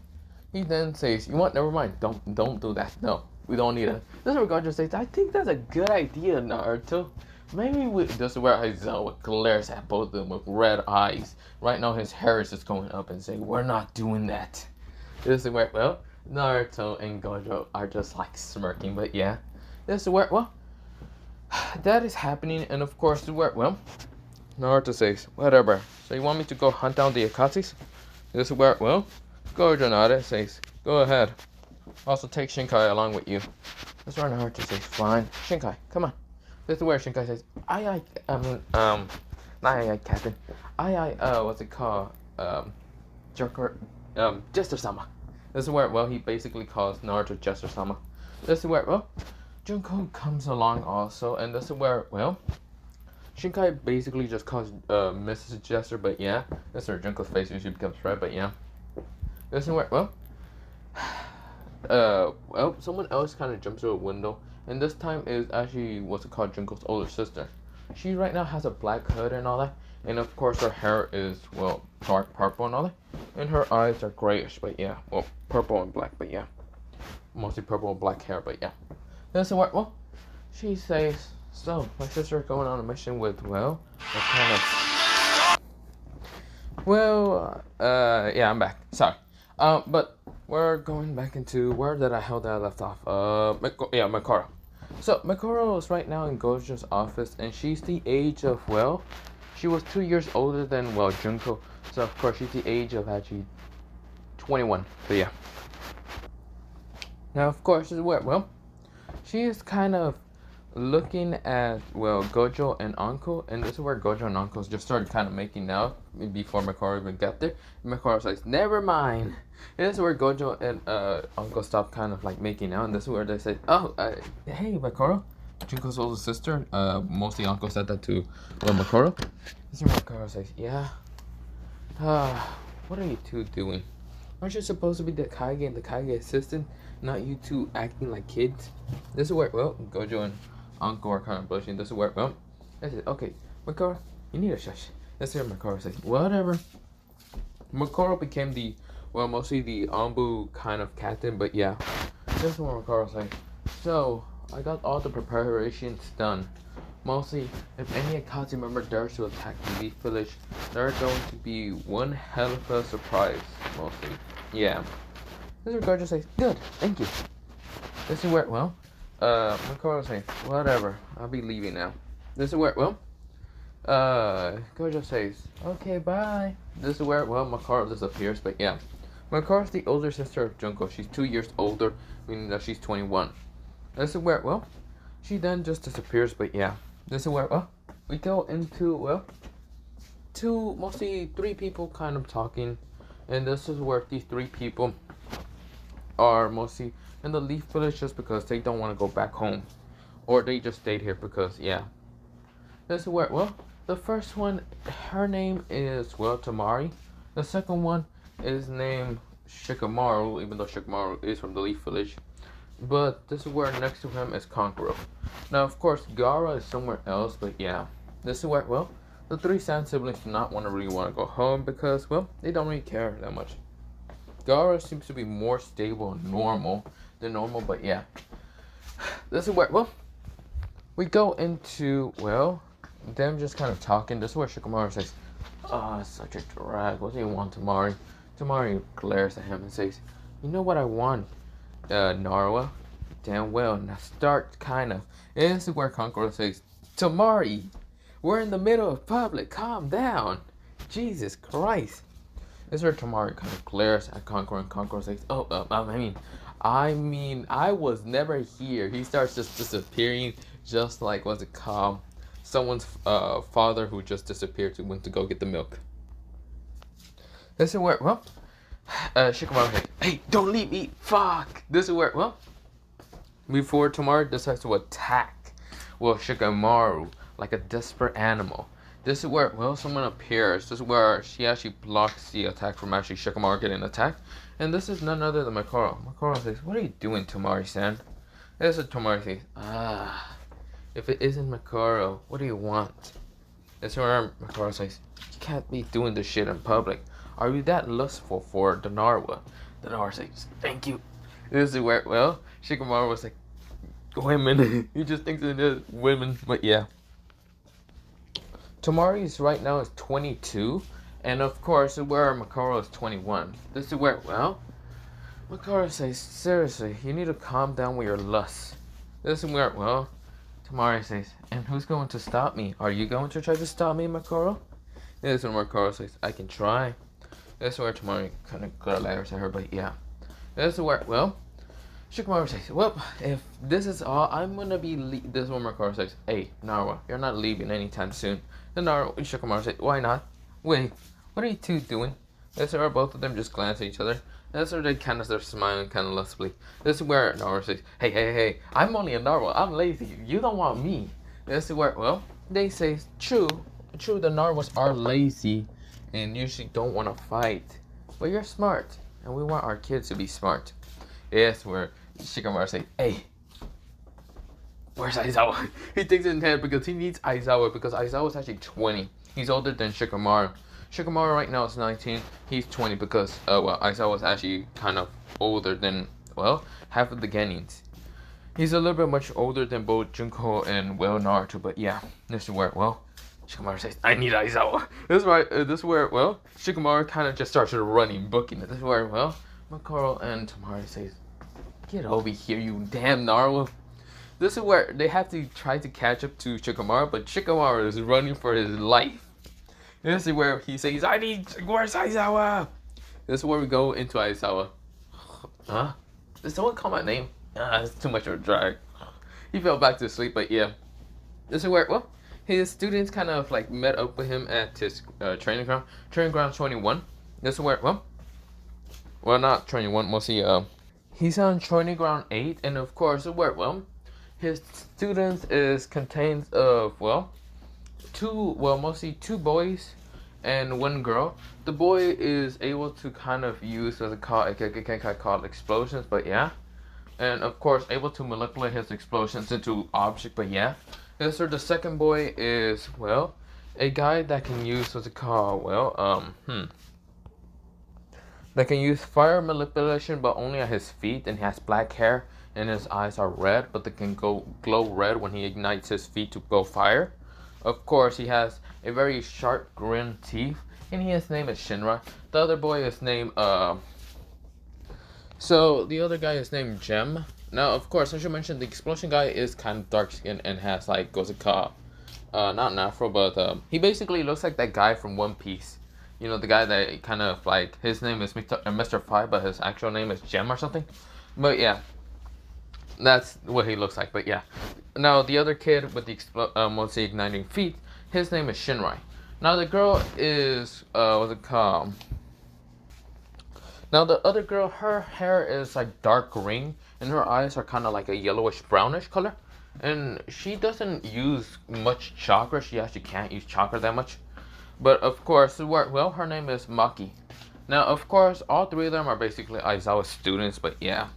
he then says, you want, never mind, don't do that. No, we don't need it. This is where Gojo says, I think that's a good idea, Naruto. Maybe we, this is where Aizawa glares at both of them with red eyes. Right now his hair is just going up and saying, we're not doing that. This is where, well, Naruto and Gojo are just like smirking, but yeah. This is where, well, that is happening, and of course, where, well, Naruto says, whatever. So you want me to go hunt down the Akatsuki? This is where, well, Gojo nodded, says, go ahead. Also take Shinkai along with you. That's where Naruto says, fine. Shinkai, come on. This is where Shinkai says, not Captain. What's it called? Joker, Jester-sama. This is where, well, he basically calls Naruto Jester-sama. This is where, well, Junko comes along also, and this is where, well, Shinkai basically just calls Mrs. Jester, but yeah, this is where Junko's face usually becomes red, but yeah. This is where, well, someone else kind of jumps through a window, and this time is actually what's it called, Junko's older sister. She right now has a black hood and all that, and of course her hair is, well, dark purple and all that, and her eyes are grayish, but yeah, well, purple and black, but yeah, mostly purple and black hair, but yeah. This is what, well, she says, so, my sister is going on a mission with, well, a kind of, well, yeah, I'm back, sorry. But we're going back into, where did I held that I left off? Mikoro. So, Mikoro is right now in Gojo's office, and she's the age of, well, she was 2 years older than, well, Junko, so of course she's the age of actually 21, so yeah. Now, of course, this is where, well, she is kind of looking at, well, Gojo and Anko, and this is where Gojo and Anko just started kind of making out before Mikoro even got there. Mikoro says, never mind. And this is where Gojo and Anko stopped kind of like making out, and this is where they say, oh, hey, Mikoro, Junko's older sister. Mostly Anko said that to, well, Mikoro. This is where Mikoro says, yeah. What are you two doing? Aren't you supposed to be the Kage and the Kage assistant? Not you two acting like kids. This is where, well, Gojo and Anko are kind of blushing. This is where, well, I said, okay, Mikoro, you need a shush. This is where Mikoro says, whatever. Mikoro became the, well, mostly the Anbu kind of captain, but yeah. This is where Mikoro says, so, I got all the preparations done. Mostly, if any Akatsuki member dares to attack the Leaf Village, they're going to be one hell of a surprise, mostly. Yeah. This is where Gojo says, good, thank you. This is where, well, Mikoro says, whatever, I'll be leaving now. This is where, well, Gojo says, okay, bye. This is where, well, Mikoro disappears, but yeah. Mikoro's the older sister of Junko. She's 2 years older, meaning that she's 21. This is where, well, she then just disappears, but yeah. This is where, well, we go into, well, mostly three people kind of talking. And this is where these three people are mostly in the Leaf Village just because they don't want to go back home. Or they just stayed here because, yeah. This is where, well, the first one, her name is, well, Tamari. The second one is named Shikamaru, even though Shikamaru is from the Leaf Village. But this is where next to him is Kankuro. Now, of course, Gaara is somewhere else, but yeah. This is where, well, the three Sand siblings do not really want to go home because, well, they don't really care that much. Gaara seems to be more stable and normal than normal, but yeah. This is where, well, we go into, well, them just kind of talking. This is where Shikamaru says, it's such a drag. What do you want, Tamari? Tamari glares at him and says, you know what I want, Narwa? Damn well, now start kind of. And this is where Kankuro says, Tamari, we're in the middle of public, calm down. Jesus Christ. This is where Tamari kind of glares at Kankuro, and Kankuro says, I mean, I was never here. He starts just disappearing, just like, what's it called? Someone's father who just disappeared to went to go get the milk. This is where, well, Shikamaru says, hey, don't leave me, fuck. This is where, well, before Tamari decides to attack, well, Shikamaru, like a desperate animal. This is where, well, someone appears. This is where she actually blocks the attack from actually Shikamaru getting attacked. And this is none other than Mikoro. Mikoro says, what are you doing, Tamari-san? This is Tamari says, if it isn't Mikoro, what do you want? This is where Mikoro says, you can't be doing this shit in public. Are you that lustful for the Narwa? The Narwa says, thank you. This is where, well, Shikamaru was like, women. He just thinks it is women, but yeah. Tamari's right now is 22, and of course, where Makaro is 21. This is where, well, Makaro says, seriously, you need to calm down with your lust. This is where, well, Tamari says, and who's going to stop me? Are you going to try to stop me, Makaro? This is where Makaro says, I can try. This is where Tamari kind of glares at her, but yeah. This is where, well, Shikamaru says, well, if this is all, I'm gonna be this is when Makaro says, hey, Narwa, you're not leaving anytime soon. Then Shikamaru says, why not? Wait, what are you two doing? This is where both of them just glance at each other. This is where they kind of start smiling kind of lustfully. This is where Narwa says, hey, I'm only a Narwa, I'm lazy, you don't want me. This is where, well, they say, true, the Narwas are lazy and usually don't want to fight. But you're smart, and we want our kids to be smart. Yes, where Shikamaru says, hey, where's Aizawa? He thinks in his head because he needs Aizawa because Aizawa is actually 20. He's older than Shikamaru. Shikamaru right now is 19. He's 20 because, well, Aizawa is actually kind of older than, well, half of the Genins. He's a little bit much older than both Junko and, well, Naruto, but yeah, this is where, well, Shikamaru says, I need Aizawa. This is where, well, Shikamaru kind of just starts running, booking it. This is where, well, Makaro and Tamari says, get over here, you damn Narwa. This is where they have to try to catch up to Shikamaru, but Shikamaru is running for his life. This is where he says, where's Aizawa? This is where we go into Aizawa. Huh? Did someone call my name? It's too much of a drag. He fell back to sleep, but yeah. This is where, well, his students kind of like met up with him at his training ground. Training ground 21. This is where, well, not 21, mostly, he's on training ground 8, and of course, where, well, his students is contains of, well, mostly 2 boys and 1 girl. The boy is able to kind of use what they call explosions, but yeah. And of course, able to manipulate his explosions into objects, but yeah. And so the second boy is, well, a guy that can use what's it called, well, that can use fire manipulation, but only at his feet, and he has black hair, and his eyes are red, but they can glow red when he ignites his feet to go fire. Of course, he has a very sharp grin teeth, and his name is Shinra. The other boy is named, so the other guy is named Gem. Now, of course, I should mention the explosion guy is kind of dark skinned and has like, what's it called? Not an afro, but he basically looks like that guy from One Piece. You know, the guy that kind of like, his name is Mr. Five, but his actual name is Gem or something. But yeah, that's what he looks like. But yeah, now the other kid with the mostly igniting feet, his name is Shinrai. Now the girl is what's it called? Now the other girl, her hair is like dark green, and her eyes are kind of like a yellowish brownish color. And she doesn't use much chakra. She actually can't use chakra that much. But of course, well, her name is Maki. Now, of course, all 3 of them are basically Aizawa students, but yeah.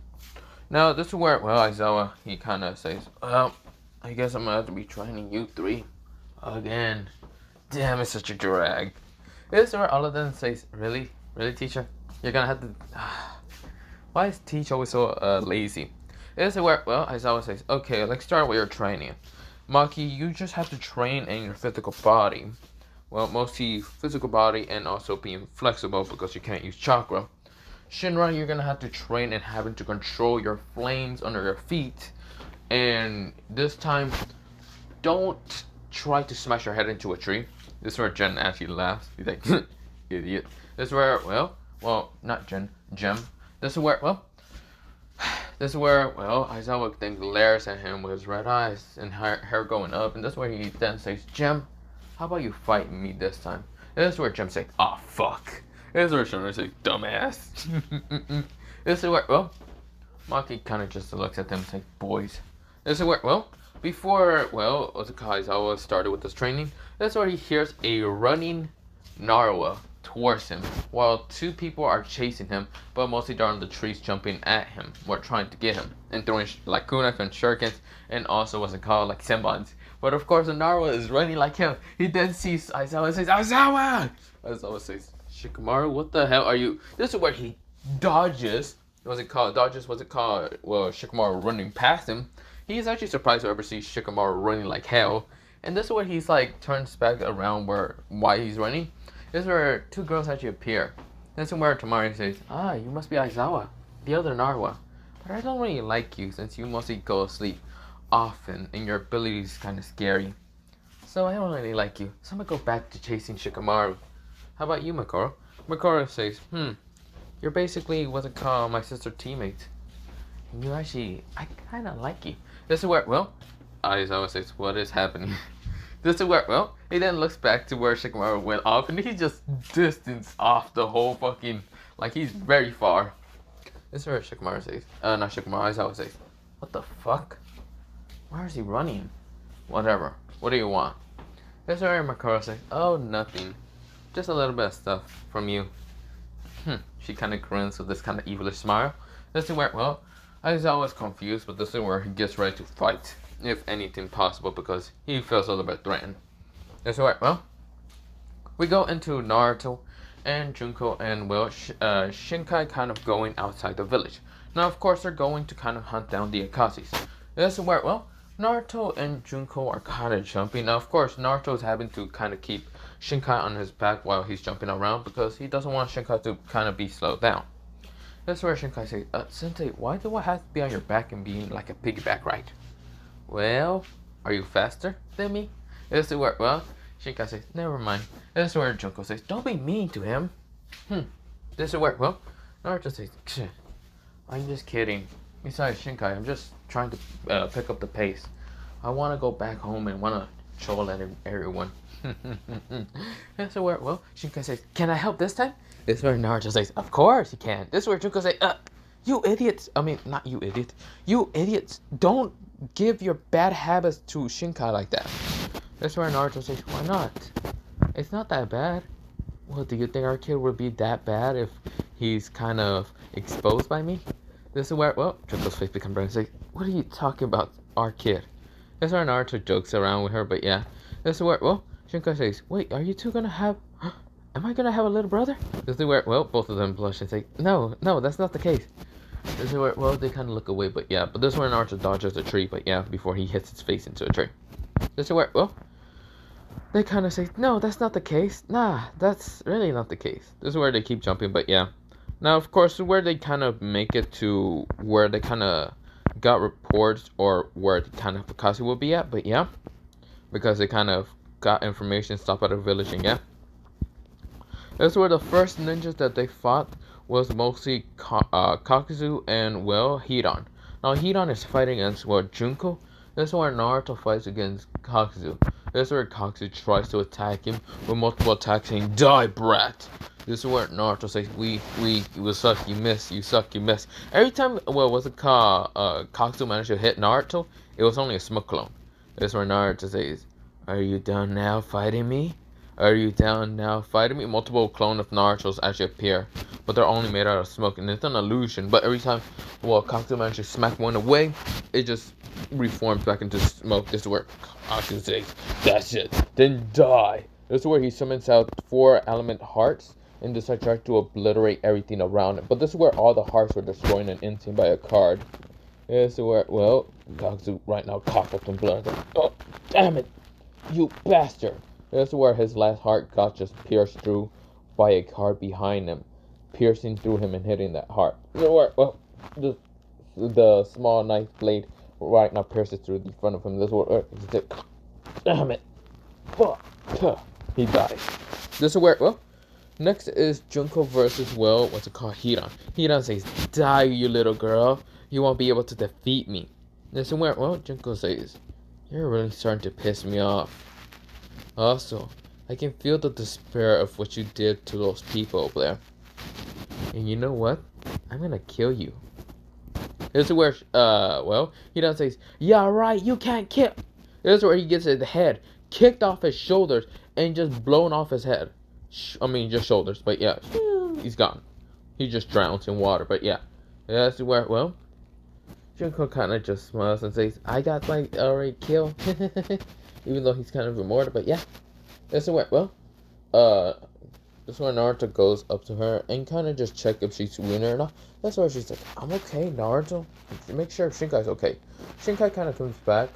Now, this is where, well, Aizawa, he kind of says, well, I guess I'm going to have to be training you 3 again. Damn, it's such a drag. This is where all of them says, really? Really, teacher? You're going to have to... Why is teacher always so lazy? This is where, well, Aizawa says, okay, let's start with your training. Maki, you just have to train in your physical body. Well, mostly physical body and also being flexible because you can't use chakra. Shinra, you're going to have to train in having to control your flames under your feet. And this time, don't try to smash your head into a tree. This is where Jen actually laughs. He's like, idiot. This is where, well, not Jen, Gem. This is where, well, Aizawa then glares at him with his red eyes and hair going up. And this is where he then says, Gem, how about you fight me this time? And this is where Gem says, oh, fuck. This is where Shinra says, dumbass. This is where, well, Maki kind of just looks at them and says, boys. This is where, well, before, well, Aizawa started with this training, this is where he hears a running Narwa towards him, while 2 people are chasing him, but mostly they're on the trees jumping at him, or trying to get him, and throwing like kunai and shurikens, and also like senbons. But of course, the Narwa is running like him. He then sees Aizawa and says, Aizawa! Aizawa says, Shikamaru, what the hell are you? This is where he dodges. What's it called? Dodges, what's it called? Well, Shikamaru running past him. He's actually surprised to ever see Shikamaru running like hell. And this is where he's like turns back around why he's running. This is where two girls actually appear. This is where Tamari says, "Ah, you must be Aizawa, the other Narwa. But I don't really like you since you mostly go to sleep often and your ability is kind of scary. So I don't really like you. So I'm gonna go back to chasing Shikamaru. How about you, Makoro?" Makoro says, "You're basically what's it called, my sister teammate. And you actually, I kind of like you." This is where, well, Aizawa says, "What is happening?" This is where, well, he then looks back to where Shikamaru went off and he just distanced off the whole fucking, like he's very far. This is where Shikamaru says, not Shikamaru, Aizawa says, "What the fuck? Where is he running?" "Whatever. What do you want?" This is where Makoro says, "Oh, nothing. Just a little bit of stuff from you." She kind of grins with this kind of evilish smile. This is where, well, Aizawa is confused, but this is where he gets ready to fight, if anything possible, because he feels a little bit threatened. This is where, well, we go into Naruto and Junko and, well, Shinkai kind of going outside the village. Now, of course, they're going to kind of hunt down the Akashis. This is where, well, Naruto and Junko are kind of jumping. Now, of course, Naruto's having to kind of keep Shinkai on his back while he's jumping around because he doesn't want Shinkai to kind of be slowed down. That's where Shinkai says, "Sensei, why do I have to be on your back and being like a piggyback ride?" "Well, are you faster than me?" This is where, well, Shinkai says, "Never mind." This is where Junko says, "Don't be mean to him." This is where, well, Naruto says, "Ksh, I'm just kidding. Besides, Shinkai, I'm just trying to pick up the pace. I want to go back home and want to troll at everyone." This is where, well, Shinkai says, "Can I help this time?" This is where Naruto says, "Of course you can." This is where Junko says, "You idiots. I mean, not you idiot. You idiots. Don't give your bad habits to Shinkai like that." This is where Naruto says, "Why not? It's not that bad." "Well, do you think our kid would be that bad if he's kind of exposed by me?" This is where, well, Junko's face becomes bright and says, "What are you talking about, our kid?" This is where Naruto jokes around with her, but yeah. This is where, well, Shinkai says, "Wait, are you two gonna have... Am I gonna have a little brother?" This is where, well, both of them blush and say, No, that's not the case." This is where, well, they kind of look away, but yeah. But this is where Naruto dodges a tree, but yeah, before he hits his face into a tree. This is where, well, they kind of say, "No, that's not the case. Nah, that's really not the case." This is where they keep jumping, but yeah. Now, of course, where they kind of make it to where they kind of got reports or where the kind of Akashi will be at, but yeah. Because they kind of got information, stop at a village, and yeah. That's where the first ninjas that they fought was mostly Kakuzu and, well, Hidan. Now, Hidan is fighting against, well, Junko. This is where Naruto fights against Kakuzu. This is where Kakuzu tries to attack him with multiple attacks saying, "Die, brat!" This is where Naruto says, we suck, you miss, you suck, you miss." Every time, well, what's it called, Kakuzu managed to hit Naruto, it was only a smoke clone. This is where Naruto says, "Are you done now fighting me? Are you down now fighting me?" Multiple clones of Naruto's actually appear, but they're only made out of smoke, and it's an illusion. But every time, well, Kakuzu manages to smack one away, it just reforms back into smoke. This is where Kakuzu says, "That's it, then die." This is where he summons out 4 element hearts, and decides to try to obliterate everything around it. But this is where all the hearts were destroyed and emptied by a card. This is where, well, Kakuzu right now coughed up some blood. "Oh, damn it, you bastard." This is where his last heart got just pierced through by a card behind him, piercing through him and hitting that heart. This is where, well, the small knife blade right now pierces through the front of him. This is where, damn it, he dies. This is where, well, next is Junko versus, well, what's it called, Hidan. Hidan says, "Die, you little girl. You won't be able to defeat me." This is where, well, Junko says, "You're really starting to piss me off. Also, I can feel the despair of what you did to those people over there. And you know what? I'm gonna kill you." This is where, well, Hidan says, "Yeah, right, you can't kill." This is where he gets his head kicked off his shoulders and just blown off his head. I mean, just shoulders, but yeah, he's gone. He just drowns in water, but yeah. That's where, well, Junko kind of just smiles and says, "I got my already killed." Even though he's kind of immortal, but yeah. That's where, well, This is where Naruto goes up to her and kind of just check if she's winning or not. That's where she's like, I'm okay, Naruto. Make sure Shinkai's okay. Shinkai kind of comes back,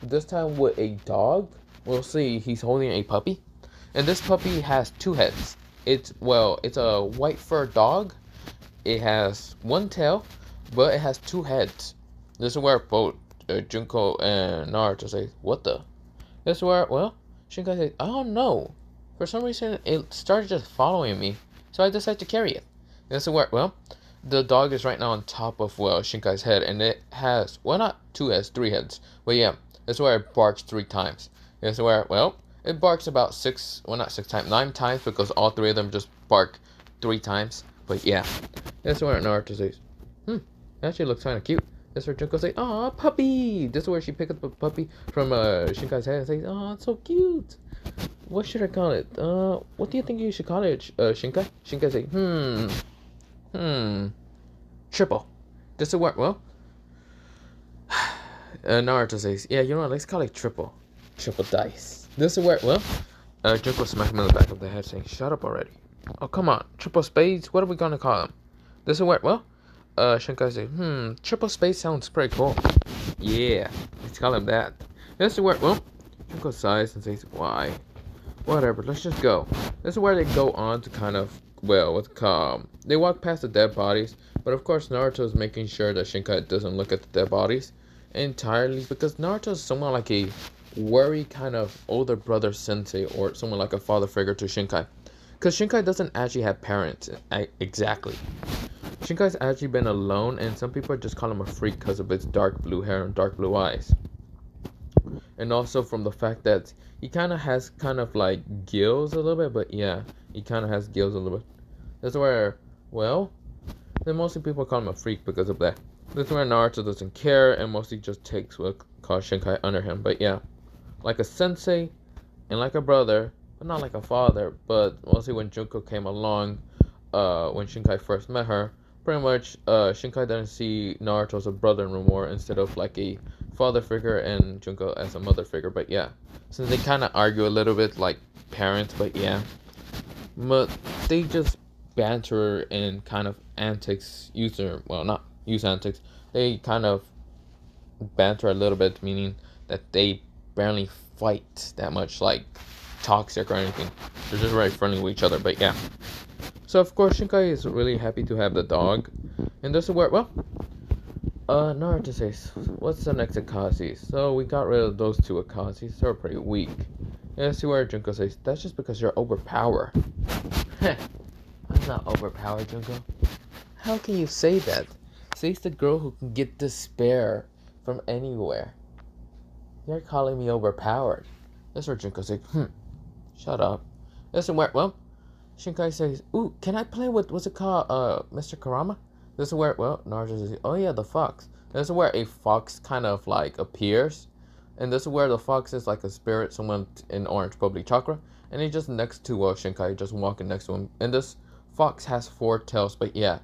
this time with a dog. We'll see, he's holding a puppy. And this puppy has two heads. It's a white fur dog. It has one tail, but it has two heads. This is where both Junko and Naruto say, what the? This is where, Shinkai says, I don't know. For some reason, it started just following me, so I decided to carry it. This is where, the dog is right now on top of, Shinkai's head, and it has, not two heads, three heads. But yeah, this is where it barks 3 times. This is where, it barks about not 6 times, 9 times, because all 3 of them just bark 3 times. But yeah, this is where Naruto says, it actually looks kind of cute. This is where Junko says, aw, puppy! This is where she picks up a puppy from Shinkai's head and says, aw, it's so cute. What should I call it? What do you think you should call it, Shinkai? Shinkai say, triple. This is where, Naruto says, yeah, you know what, let's call it triple. Triple dice. This is where, Junko smacks him in the back of the head saying, shut up already. Oh, come on, triple spades? What are we gonna call them? This is where, Shinkai says, triple spades sounds pretty cool. Yeah, let's call him that. This is where, Junko sighs and says, why? Whatever, let's just go. This is where they go on to kind of, they walk past the dead bodies, but of course Naruto is making sure that Shinkai doesn't look at the dead bodies entirely, because Naruto is somewhat like a worry kind of older brother sensei, or someone like a father figure to Shinkai. Because Shinkai doesn't actually have parents, exactly. Shinkai's actually been alone, and some people just call him a freak because of his dark blue hair and dark blue eyes. And also from the fact that he kind of has like gills a little bit, but yeah, he kind of has gills a little bit. That's where, then mostly people call him a freak because of that. That's where Naruto doesn't care and mostly just takes what calls Shinkai under him. But yeah, like a sensei and like a brother, but not like a father. But mostly when Junko came along, when Shinkai first met her, pretty much Shinkai didn't see Naruto as a brother anymore instead of like a father figure and Junko as a mother figure. But yeah, since they kind of argue a little bit like parents, but yeah, but they just banter and kind of antics, not use antics, they kind of banter a little bit, meaning that they barely fight that much, like toxic or anything. They're just very friendly with each other. But yeah, so of course Shinkai is really happy to have the dog, and this is where, Naruto says, what's the next Akashi? So we got rid of those 2 Akashis. They're pretty weak. And this is where Junko says, that's just because you're overpowered. I'm not overpowered, Junko. How can you say that? Says the girl who can get despair from anywhere. You're calling me overpowered. That's where Junko says, shut up. This is where, Shinkai says, ooh, can I play with, what's it called, Mr. Kurama? This is where, Naruto says, oh yeah, the fox. This is where a fox kind of like appears. And this is where the fox is like a spirit, someone in orange, probably chakra. And he's just next to Shinkai, just walking next to him. And this fox has 4 tails, but yeah.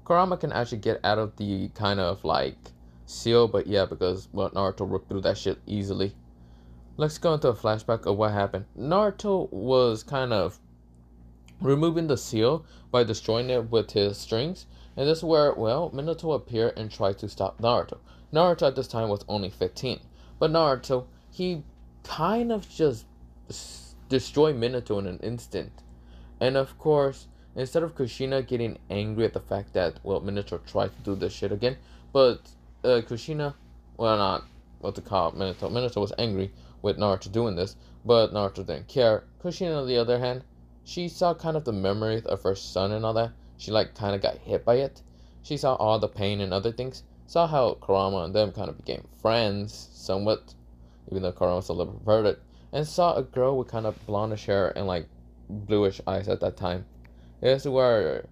Kurama can actually get out of the kind of like seal, but yeah, because Naruto worked through that shit easily. Let's go into a flashback of what happened. Naruto was kind of removing the seal by destroying it with his strings. And this is where, Minato appeared and tried to stop Naruto. Naruto at this time was only 15. But Naruto, he kind of just destroyed Minato in an instant. And of course, instead of Kushina getting angry at the fact that, Minato tried to do this shit again, but Kushina, not what to call it, Minato. Minato was angry with Naruto doing this, but Naruto didn't care. Kushina, on the other hand, she saw kind of the memories of her son and all that. She like kind of got hit by it. She saw all the pain and other things. Saw how Kurama and them kind of became friends somewhat, even though Kurama was a little perverted. And saw a girl with kind of blondish hair and like bluish eyes at that time. This is where,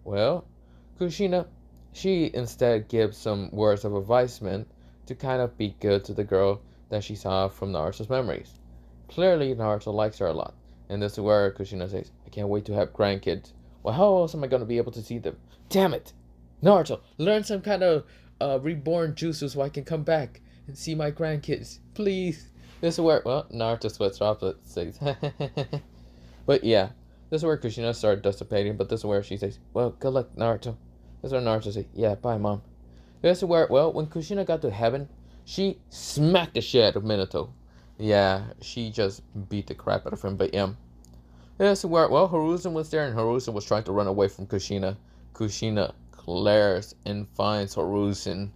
Kushina, she instead gives some words of advisement to kind of be good to the girl that she saw from Naruto's memories. Clearly, Naruto likes her a lot. And this is where Kushina says, I can't wait to have grandkids. Well, how else am I going to be able to see them? Damn it! Naruto, learn some kind of reborn jutsu so I can come back and see my grandkids. Please. This is where, Naruto sweats droplets says, but yeah. This is where Kushina started dissipating, but this is where she says, well, good luck, Naruto. This is where Naruto says, yeah, bye, Mom. This is where, well, when Kushina got to heaven, she smacked the shit out of Minato. Yeah, she just beat the crap out of him, but yeah. This is where, well, Hiruzen was there, and Hiruzen was trying to run away from Kushina. Kushina glares and finds Hiruzen.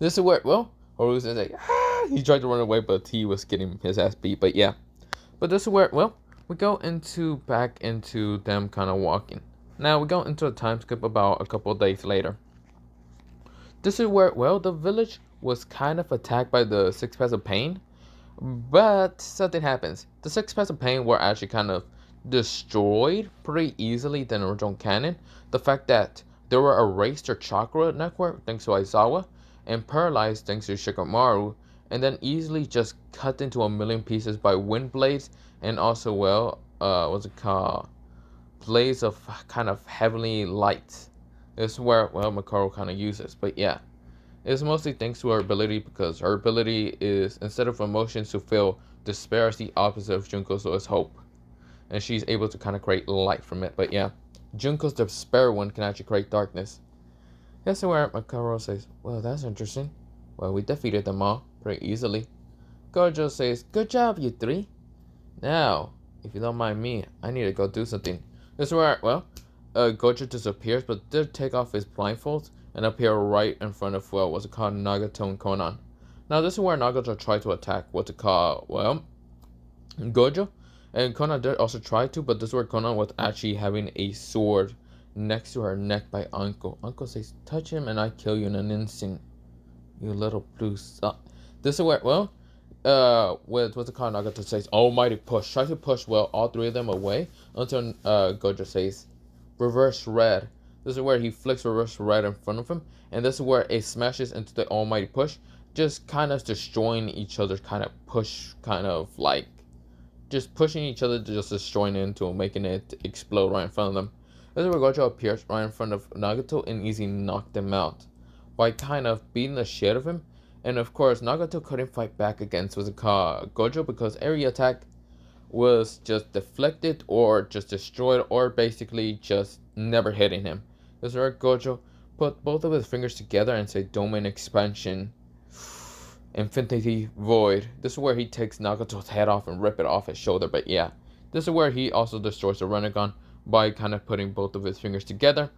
This is where, well, Hiruzen is like, he tried to run away, but he was getting his ass beat, but yeah. But this is where, well, we go back into them kind of walking. Now we go into a time skip about a couple of days later. This is where, well, the village was kind of attacked by the Six Paths of Pain, but something happens. The Six Paths of Pain were actually kind of destroyed pretty easily than the original canon. The fact that they were erased their chakra network thanks to Aizawa, and paralyzed thanks to Shikamaru, and then easily just cut into a million pieces by wind blades, and also, well, what's it called? Blaze of kind of heavenly light. This is where, well, Makaro kind of uses, but yeah. It's mostly thanks to her ability, because her ability is, instead of emotions to feel despair, is the opposite of Junko's, so it's hope. And she's able to kind of create light from it, but yeah. Junko's despair one can actually create darkness. That's where Makaro says, well, that's interesting. Well, we defeated them all pretty easily. Gojo says, good job, you three. Now, if you don't mind me, I need to go do something. This is where, well, Gojo disappears, but did take off his blindfolds and appear right in front of, well, what's it called, Nagato and Konan. Now, this is where Nagato tried to attack what's it called, well, Gojo. And Konan did also try to, but this is where Konan was actually having a sword next to her neck by Uncle. Uncle says, touch him and I kill you in an instant. You little blue suck. This is where, well, with what's it called, Nagato says, almighty push. Try to push, well, all three of them away until Gojo says, reverse red. This is where he flicks reverse red in front of him, and this is where it smashes into the almighty push, just kind of destroying each other's kind of push, kind of like, just pushing each other, just destroying it into making it explode right in front of them. This is where Gojo appears right in front of Nagato and easily knocked them out by kind of beating the shit out of him. And of course, Nagato couldn't fight back against what's it called, Gojo, because every attack was just deflected or just destroyed or basically just never hitting him. This is where Gojo put both of his fingers together and say domain expansion, infinity void. This is where he takes Nagato's head off and rip it off his shoulder, but yeah. This is where he also destroys the Rinnegan by kind of putting both of his fingers together.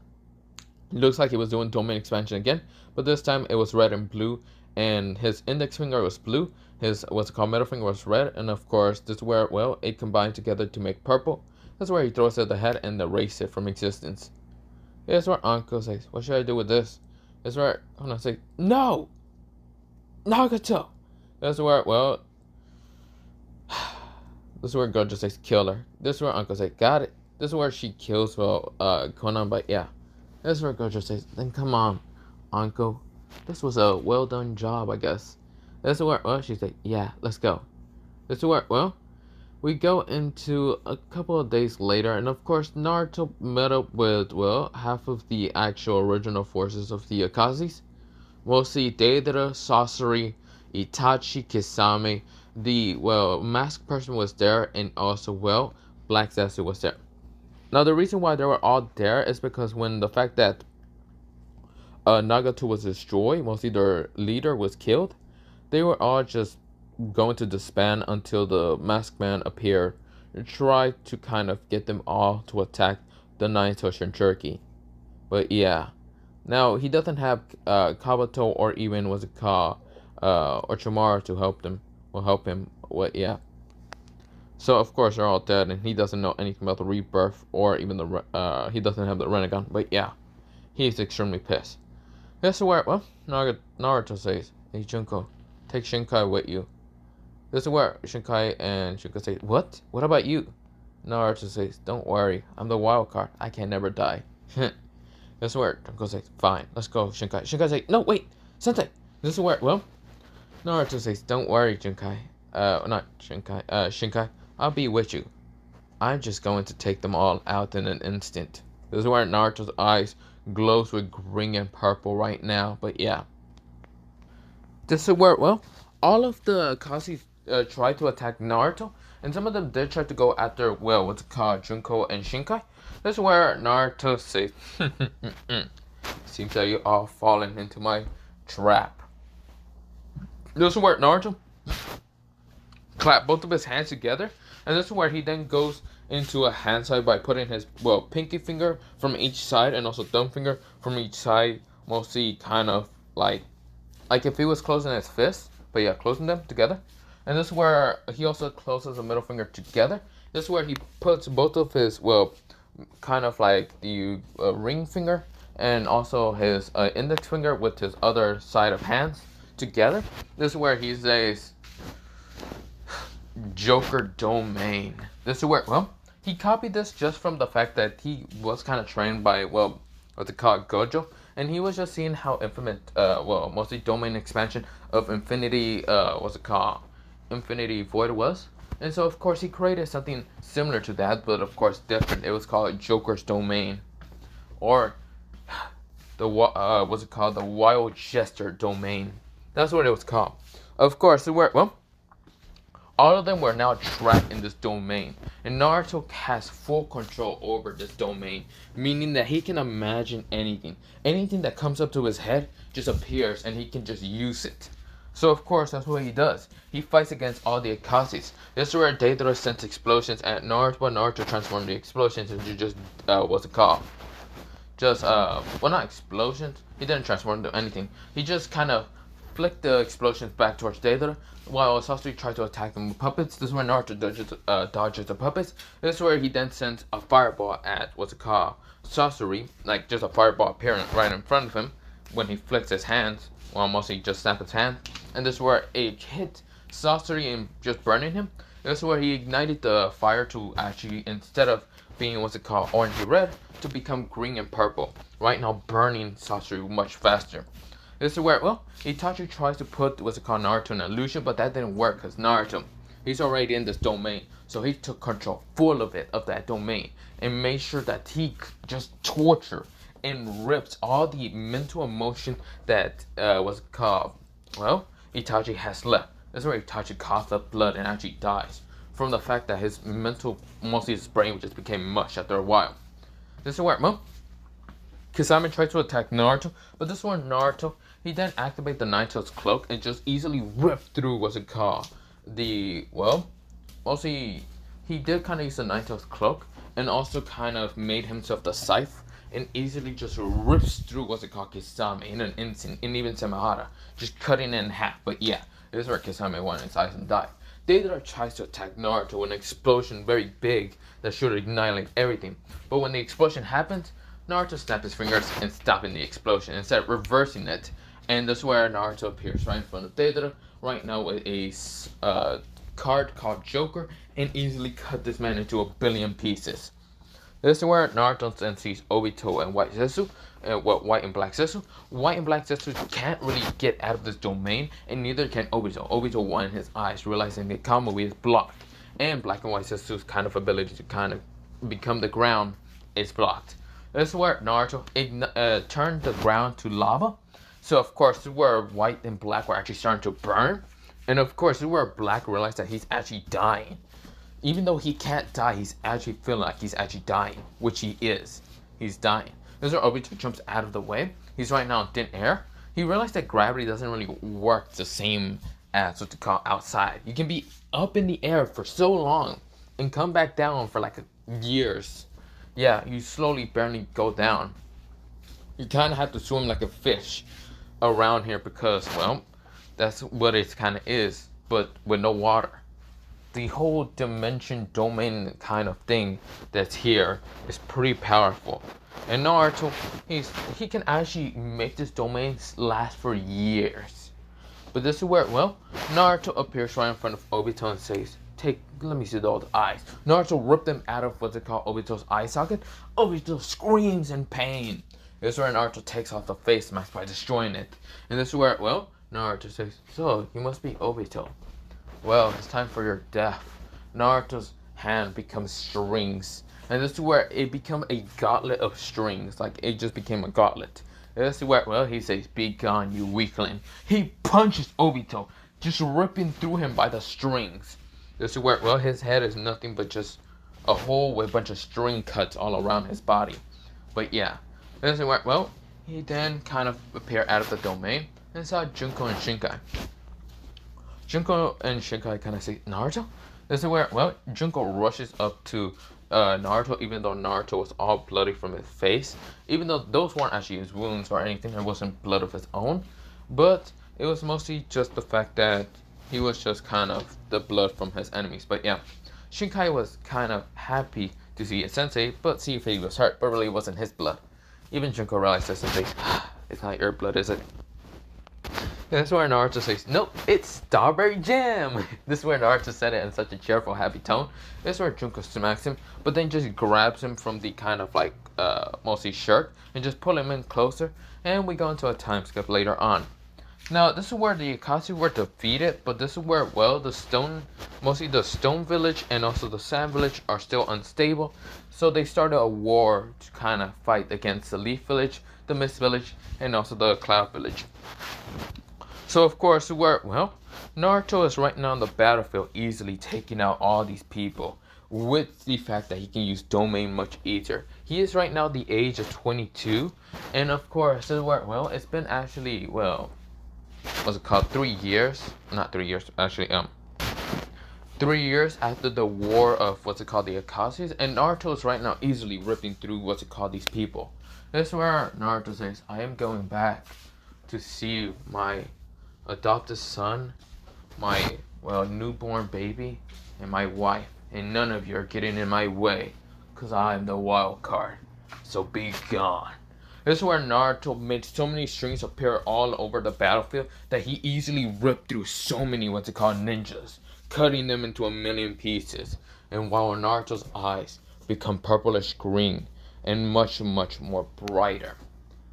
It looks like he was doing domain expansion again, but this time it was red and blue, and his index finger was blue, his what's it called middle finger was red, and of course this is where, well, it combined together to make purple. That's where he throws it at the head and erases it from existence. Here's where Anko says, what should I do with this? This is where Konan says, no! Nagato! That's where, well, this is where Gojo says, kill her. This is where Anko says, got it. This is where she kills, well, Konan, but yeah. This is where Gojo says, then come on, Anko. This was a well done job, I guess. This is where, well, she said, yeah, let's go. This is where, well, we go into a couple of days later, and of course, Naruto met up with, well, half of the actual original forces of the Akazis. Mostly Deidara, Sasori, Itachi, Kisame, the, well, masked person was there, and also, well, Black Zetsu was there. Now, the reason why they were all there is because when the fact that Nagato was destroyed, mostly their leader was killed, they were all just going to disband until the masked man appeared and tried to kind of get them all to attack the Naito Shinjuku. But yeah, now he doesn't have Kabuto or even what's it called, Orochimaru to help them, or help him. What? Yeah. So of course they're all dead, and he doesn't know anything about the rebirth or even the he doesn't have the Rinnegan. But yeah, he's extremely pissed. This is where, well, Naruto says, hey Junko, take Shinkai with you. This is where Shinkai and Junko say, what? What about you? Naruto says, don't worry, I'm the wild card. I can never die. This is where Junko says, fine, let's go, Shinkai. Shinkai says, no, wait, Sensei. This is where, well, Naruto says, don't worry, Junkai. Not Shinkai, Shinkai, I'll be with you. I'm just going to take them all out in an instant. This is where Naruto's eyes glows with green and purple right now, but yeah. This is where, well, all of the Akashi try to attack Naruto, and some of them did try to go after, well, what's it called, Junko and Shinkai. This is where Naruto says, seems like you all fallen into my trap. This is where Naruto clap both of his hands together, and this is where he then goes into a hand side by putting his, well, pinky finger from each side and also thumb finger from each side, mostly kind of like if he was closing his fist, but yeah, closing them together. And this is where he also closes the middle finger together. This is where he puts both of his, well, kind of like the ring finger and also his index finger with his other side of hands together. This is where he says Joker Domain. This is where, well, he copied this just from the fact that he was kind of trained by, well, what's it called, Gojo, and he was just seeing how infinite, well, mostly domain expansion of Infinity, what's it called, Infinity Void was. And so, of course, he created something similar to that, but of course different. It was called Joker's Domain, or the what's it called, the Wild Jester Domain. That's what it was called. Of course, well, all of them were now trapped in this domain, and Naruto has full control over this domain, meaning that he can imagine anything. Anything that comes up to his head just appears, and he can just use it. So of course, that's what he does. He fights against all the Akashis. This is where Deidara sends explosions at Naruto, but Naruto transformed the explosions into just, what's it called? Just, well, not explosions. He didn't transform into anything. He just kind of flicked the explosions back towards Deidara, while Sasori tried to attack him with puppets. This is where Naruto dodges the puppets. This is where he then sends a fireball at, what's it called, Sasori, like just a fireball appearing right in front of him when he flicks his hands, well, mostly just snaps his hand. And this is where it hit Sasori and just burning him. This is where he ignited the fire to actually, instead of being, what's it called, orangey red, to become green and purple. Right now burning Sasori much faster. This is where, well, Itachi tries to put, what's it called, Naruto in illusion, but that didn't work because Naruto, he's already in this domain. So he took control full of it, of that domain, and made sure that he just torture and rips all the mental emotion that was called, well, Itachi has left. This is where Itachi coughs up blood and actually dies from the fact that his mental, mostly his brain, just became mush after a while. This is where, well, Kisame tries to attack Naruto, but this one Naruto, he then activates the Nine-Tails cloak and just easily ripped through, what's it called, the, well, mostly he did kind of use the Nine-Tails cloak and also kind of made himself the scythe and easily just rips through, what's it called, Kisame in an instant, and even Semihara, just cutting it in half. But yeah, this is where Kisame won his eyes and died. Deidara tries to attack Naruto with an explosion very big that should annihilate everything. But when the explosion happens, Naruto snaps his fingers and stopping the explosion instead of reversing it. And this is where Naruto appears right in front of Deidara right now with a card called Joker and easily cut this man into 1 billion pieces. This is where Naruto then sees Obito and White Zetsu, White and Black Zetsu. White and Black Zetsu can't really get out of this domain, and neither can Obito. Obito won his eyes, realizing the Kamui is blocked, and Black and White Zetsu's kind of ability to kind of become the ground is blocked. This is where Naruto turned the ground to lava. So of course, this is where White and Black were actually starting to burn, and of course, this is where Black realized that he's actually dying. Even though he can't die, he's actually feeling like he's actually dying, which he is. He's dying. This is where Obito jumps out of the way. He's right now in thin air. He realized that gravity doesn't really work the same as what to call outside. You can be up in the air for so long and come back down for like years. Yeah, you slowly barely go down. You kind of have to swim like a fish around here because, well, that's what it kind of is, but with no water. The whole dimension domain kind of thing that's here is pretty powerful. And Naruto, he can actually make this domain last for years. But this is where, well, Naruto appears right in front of Obito and says, let me see all the eyes. Naruto ripped them out of what's it called, Obito's eye socket. Obito screams in pain. This is where Naruto takes off the face mask by destroying it. And this is where, well, Naruto says, so, you must be Obito. Well, it's time for your death. Naruto's hand becomes strings. And this is where it becomes a gauntlet of strings. Like, it just became a gauntlet. This is where, well, he says, be gone, you weakling. He punches Obito, just ripping through him by the strings. This is where, well, his head is nothing but just a hole with a bunch of string cuts all around his body. But yeah, this is where, well, he then kind of appeared out of the domain and saw Junko and Shinkai. Junko and Shinkai kind of say, Naruto? This is where, well, Junko rushes up to Naruto, even though Naruto was all bloody from his face. Even though those weren't actually his wounds or anything, there wasn't blood of his own. But it was mostly just the fact that he was just kind of the blood from his enemies. But yeah, Shinkai was kind of happy to see a sensei, but see if he was hurt, but really it wasn't his blood. Even Junko realized that sensei, it's not your blood, is it? That's where Naruto says, nope, it's strawberry jam. This is where Naruto said it in such a cheerful, happy tone. This is where Junko smacks him, but then just grabs him from the kind of like, mostly shirt, and just pull him in closer, and we go into a time skip later on. Now, this is where the Akashi were defeated, but this is where, well, mostly the Stone Village and also the Sand Village are still unstable, so they started a war to kind of fight against the Leaf Village, the Mist Village, and also the Cloud Village. So of course, well, Naruto is right now on the battlefield, easily taking out all these people, with the fact that he can use domain much easier. He is right now the age of 22, and of course, this is where, well, it's been actually, well, what's it called, 3 years, not 3 years, actually, 3 years after the war of, what's it called, the Akashis, and Naruto is right now easily ripping through, what's it called, these people. This is where Naruto says, I am going back to see my adopted son, my, well, newborn baby, and my wife, and none of you are getting in my way, because I am the wild card, so be gone. This is where Naruto made so many strings appear all over the battlefield that he easily ripped through so many, what's it called, ninjas, cutting them into a million pieces, and while Naruto's eyes become purplish green, and much, much more brighter.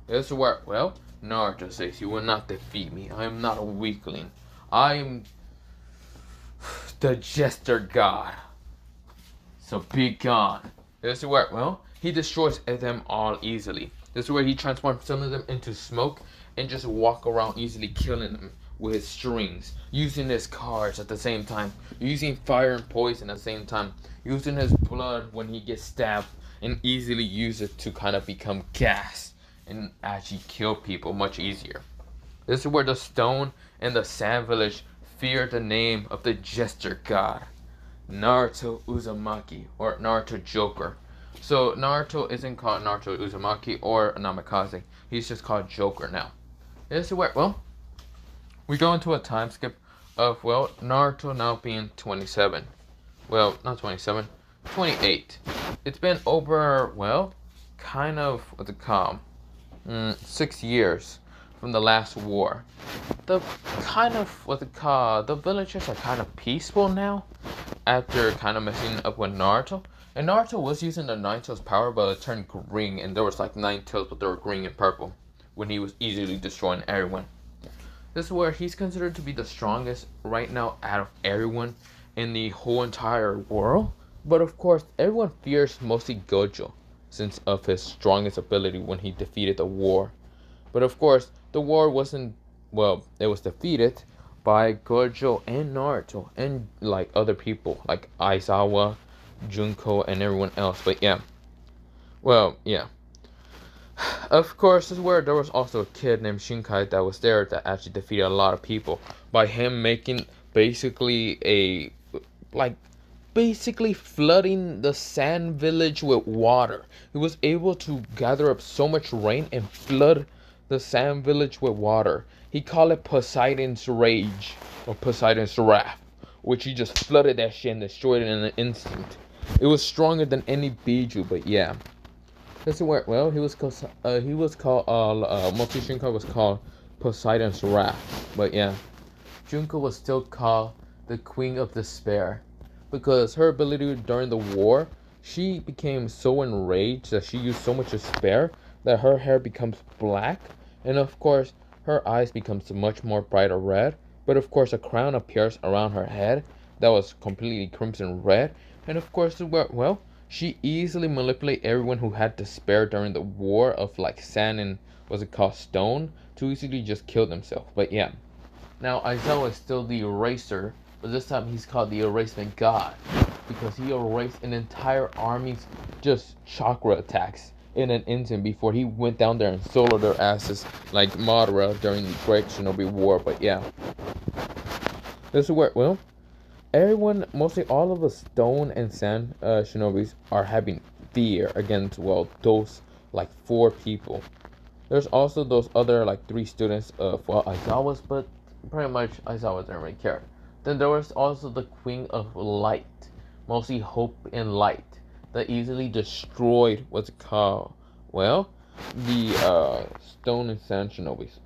This is where, well, Naruto says, you will not defeat me. I am not a weakling. I am the Jester God. So be gone. This is where, well, he destroys them all easily. This is where he transforms some of them into smoke and just walk around easily killing them with his strings, using his cards at the same time, using fire and poison at the same time, using his blood when he gets stabbed, and easily use it to kind of become gas and actually kill people much easier. This is where the Stone and the Sand Village fear the name of the Jester God, Naruto Uzumaki, or Naruto Joker. So Naruto isn't called Naruto Uzumaki or Namikaze. He's just called Joker now. This is where, well, we go into a time skip of, well, Naruto now being 27. Well, not 27, 28. It's been over, well, kind of, what's it called? 6 years from the last war. The kind of, what's it called? The villagers are kind of peaceful now after kind of messing up with Naruto. And Naruto was using the Nine Tails power, but it turned green, and there was like 9 tails, but they were green and purple when he was easily destroying everyone. This is where he's considered to be the strongest right now out of everyone in the whole entire world. But of course, everyone fears mostly Gojo, since of his strongest ability when he defeated the war. But of course, the war wasn't, well, it was defeated by Gojo and Naruto and like other people like Aizawa, Junko, and everyone else. But yeah, well, yeah. Of course, this is where there was also a kid named Shinkai that was there that actually defeated a lot of people by him making basically a, like, basically flooding the Sand Village with water. He was able to gather up so much rain and flood the Sand Village with water. He called it Poseidon's Rage, or Poseidon's Wrath, which he just flooded that shit and destroyed it in an instant. It was stronger than any Biju, but yeah. This is where, well, he was called, Mochi Shinkai was called Poseidon's Wrath, but yeah. Junko was still called the Queen of Despair, because her ability during the war, she became so enraged that she used so much despair that her hair becomes black, and of course, her eyes becomes much more brighter red, but of course a crown appears around her head that was completely crimson red, and of course, well, she easily manipulated everyone who had despair during the war of like sand and, what's it called, stone, to easily just kill themselves, but yeah. Now Aizawa is still the eraser, but this time he's called the erasement god because he erased an entire army's just chakra attacks in an instant before he went down there and soloed their asses like Madara during the Great Shinobi War. But yeah, this is where, well, everyone, mostly all of the stone and sand shinobis are having fear against, well, those like 4 people. There's also those other like 3 students of, well, Aizawa's, but pretty much Aizawa didn't really care. Then there was also the Queen of Light, mostly Hope and Light, that easily destroyed what's it called, well, the stone and sand shinobis.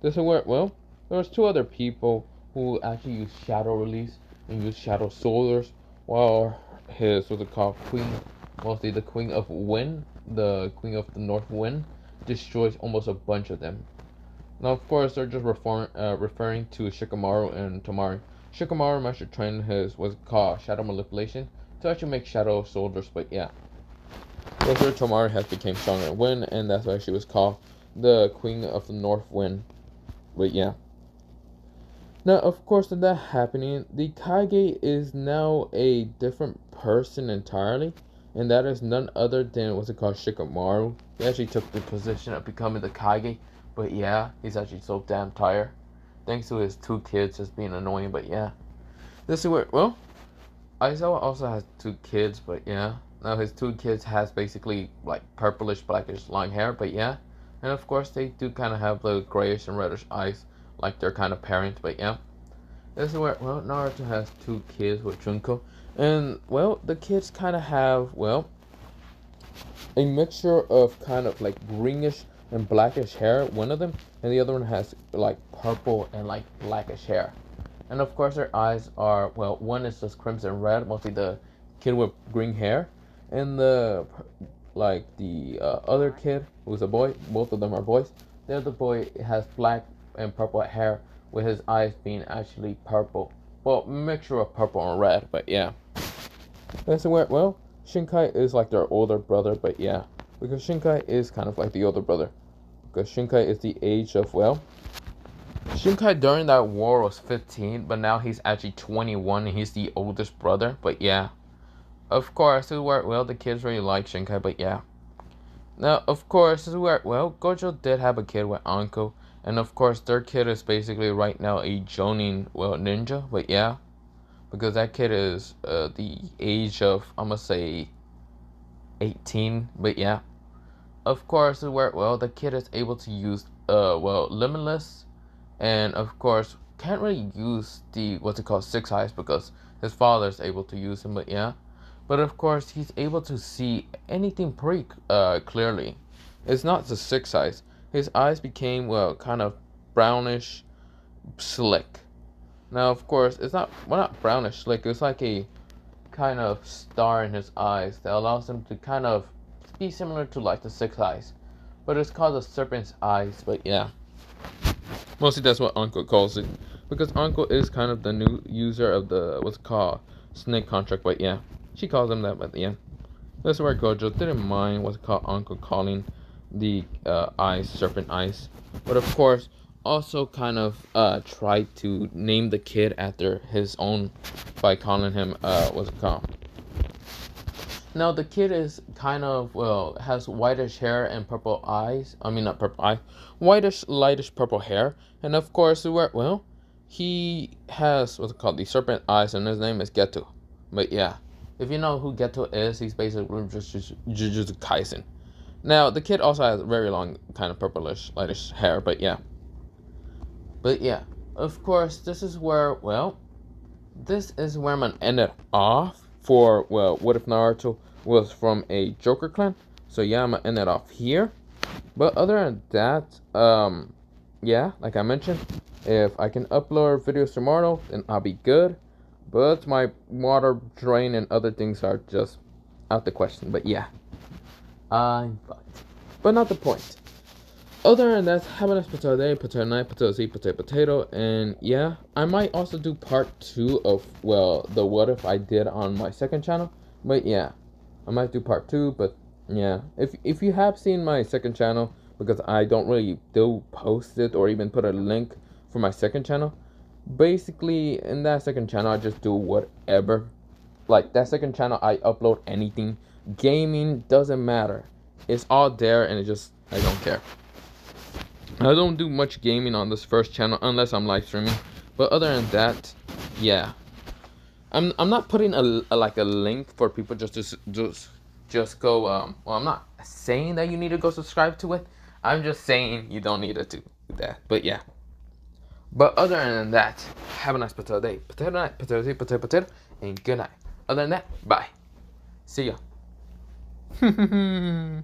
This is where, well, there was 2 other people who actually used shadow release and used shadow soldiers, while his, what's it called, queen, mostly the Queen of Wind, the Queen of the North Wind, destroys almost a bunch of them. Now, of course, they're just referring to Shikamaru and Tamari. Shikamaru managed to train his, what's it called, shadow manipulation to actually make shadow soldiers, but yeah. Later, Tamari has become stronger in wind, and that's why she was called the Queen of the North Wind, but yeah. Now, of course, with that happening, the Kage is now a different person entirely, and that is none other than what's it called, Shikamaru. He actually took the position of becoming the Kage, but yeah, he's actually so damn tired, thanks to his 2 kids just being annoying. But yeah, this is where, well, Aizawa also has 2 kids, but yeah, now his 2 kids has basically like purplish blackish long hair, but yeah, and of course they do kind of have the grayish and reddish eyes like their kind of parent, but yeah. This is where, well, Naruto has 2 kids with Junko, and, well, the kids kind of have, well, a mixture of kind of like greenish and blackish hair, one of them, and the other one has like purple and like blackish hair. And of course their eyes are, well, one is just crimson red, mostly the kid with green hair, and the other kid who's a boy, both of them are boys. The other boy has black and purple hair, with his eyes being actually purple. Well, mixture of purple and red, but yeah. That's where, well, Shinkai is like their older brother, but yeah. Because Shinkai is kind of like the older brother. Because Shinkai is the age of, well, Shinkai during that war was 15, but now he's actually 21 and he's the oldest brother, but yeah. Of course, this is where, well, the kids really like Shinkai, but yeah. Now, of course, this is where, well, Gojo did have a kid with Anko, and of course, their kid is basically right now a Jonin, well, ninja, but yeah. Because that kid is the age of, I'm gonna say, 18, but yeah. Of course, this is where, well, the kid is able to use, well, Limitless, and of course, can't really use the, what's it called, 6 eyes, because his father is able to use him, but yeah. But of course, he's able to see anything pretty clearly. It's not the 6 eyes. His eyes became, well, kind of brownish, slick. Now, of course, it's not, well, not brownish slick. It's like a kind of star in his eyes that allows him to kind of be similar to like the 6 eyes. But it's called the serpent's eyes, but yeah. Mostly that's what Uncle calls it. Because Uncle is kind of the new user of the, what's it called, snake contract, but yeah. She calls him that, but yeah. That's where Gojo didn't mind what's called Uncle calling the eyes serpent eyes. But of course, also kind of tried to name the kid after his own by calling him, what's it called? Now the kid is kind of, well, has whitish hair and purple eyes. I mean, not purple eye, whitish, lightish purple hair. And of course, well, he has what's it called, the serpent eyes, and his name is Geto. But yeah. If you know who Geto is, he's basically just Jujutsu Kaisen. Now, the kid also has very long, kind of purplish, lightish hair, but yeah. But yeah, of course, this is where, well, this is where I'm gonna end it off for, well, what if Naruto was from a Joker clan? So yeah, I'm gonna end it off here. But other than that, yeah, like I mentioned, if I can upload videos tomorrow, then I'll be good. But my water drain and other things are just out the question. But yeah, I'm fucked. But not the point. Other than that, have a nice potato day, potato night, potato seed, potato. And yeah, I might also do part 2 of, well, the what if I did on my second channel. But yeah, I might do part 2. But yeah, if you have seen my second channel, because I don't really do post it or even put a link for my second channel, basically in that second channel I just do whatever. Like that second channel I upload anything. Gaming doesn't matter. It's all there and it just I don't care. I don't do much gaming on this first channel unless I'm live streaming. But other than that, yeah. I'm not putting a link for people just go well, I'm not saying that you need to go subscribe to it. I'm just saying you don't need to do that. But yeah. But other than that, have a nice potato day. Potato night, potato day, potato, and good night. Other than that, bye. See ya.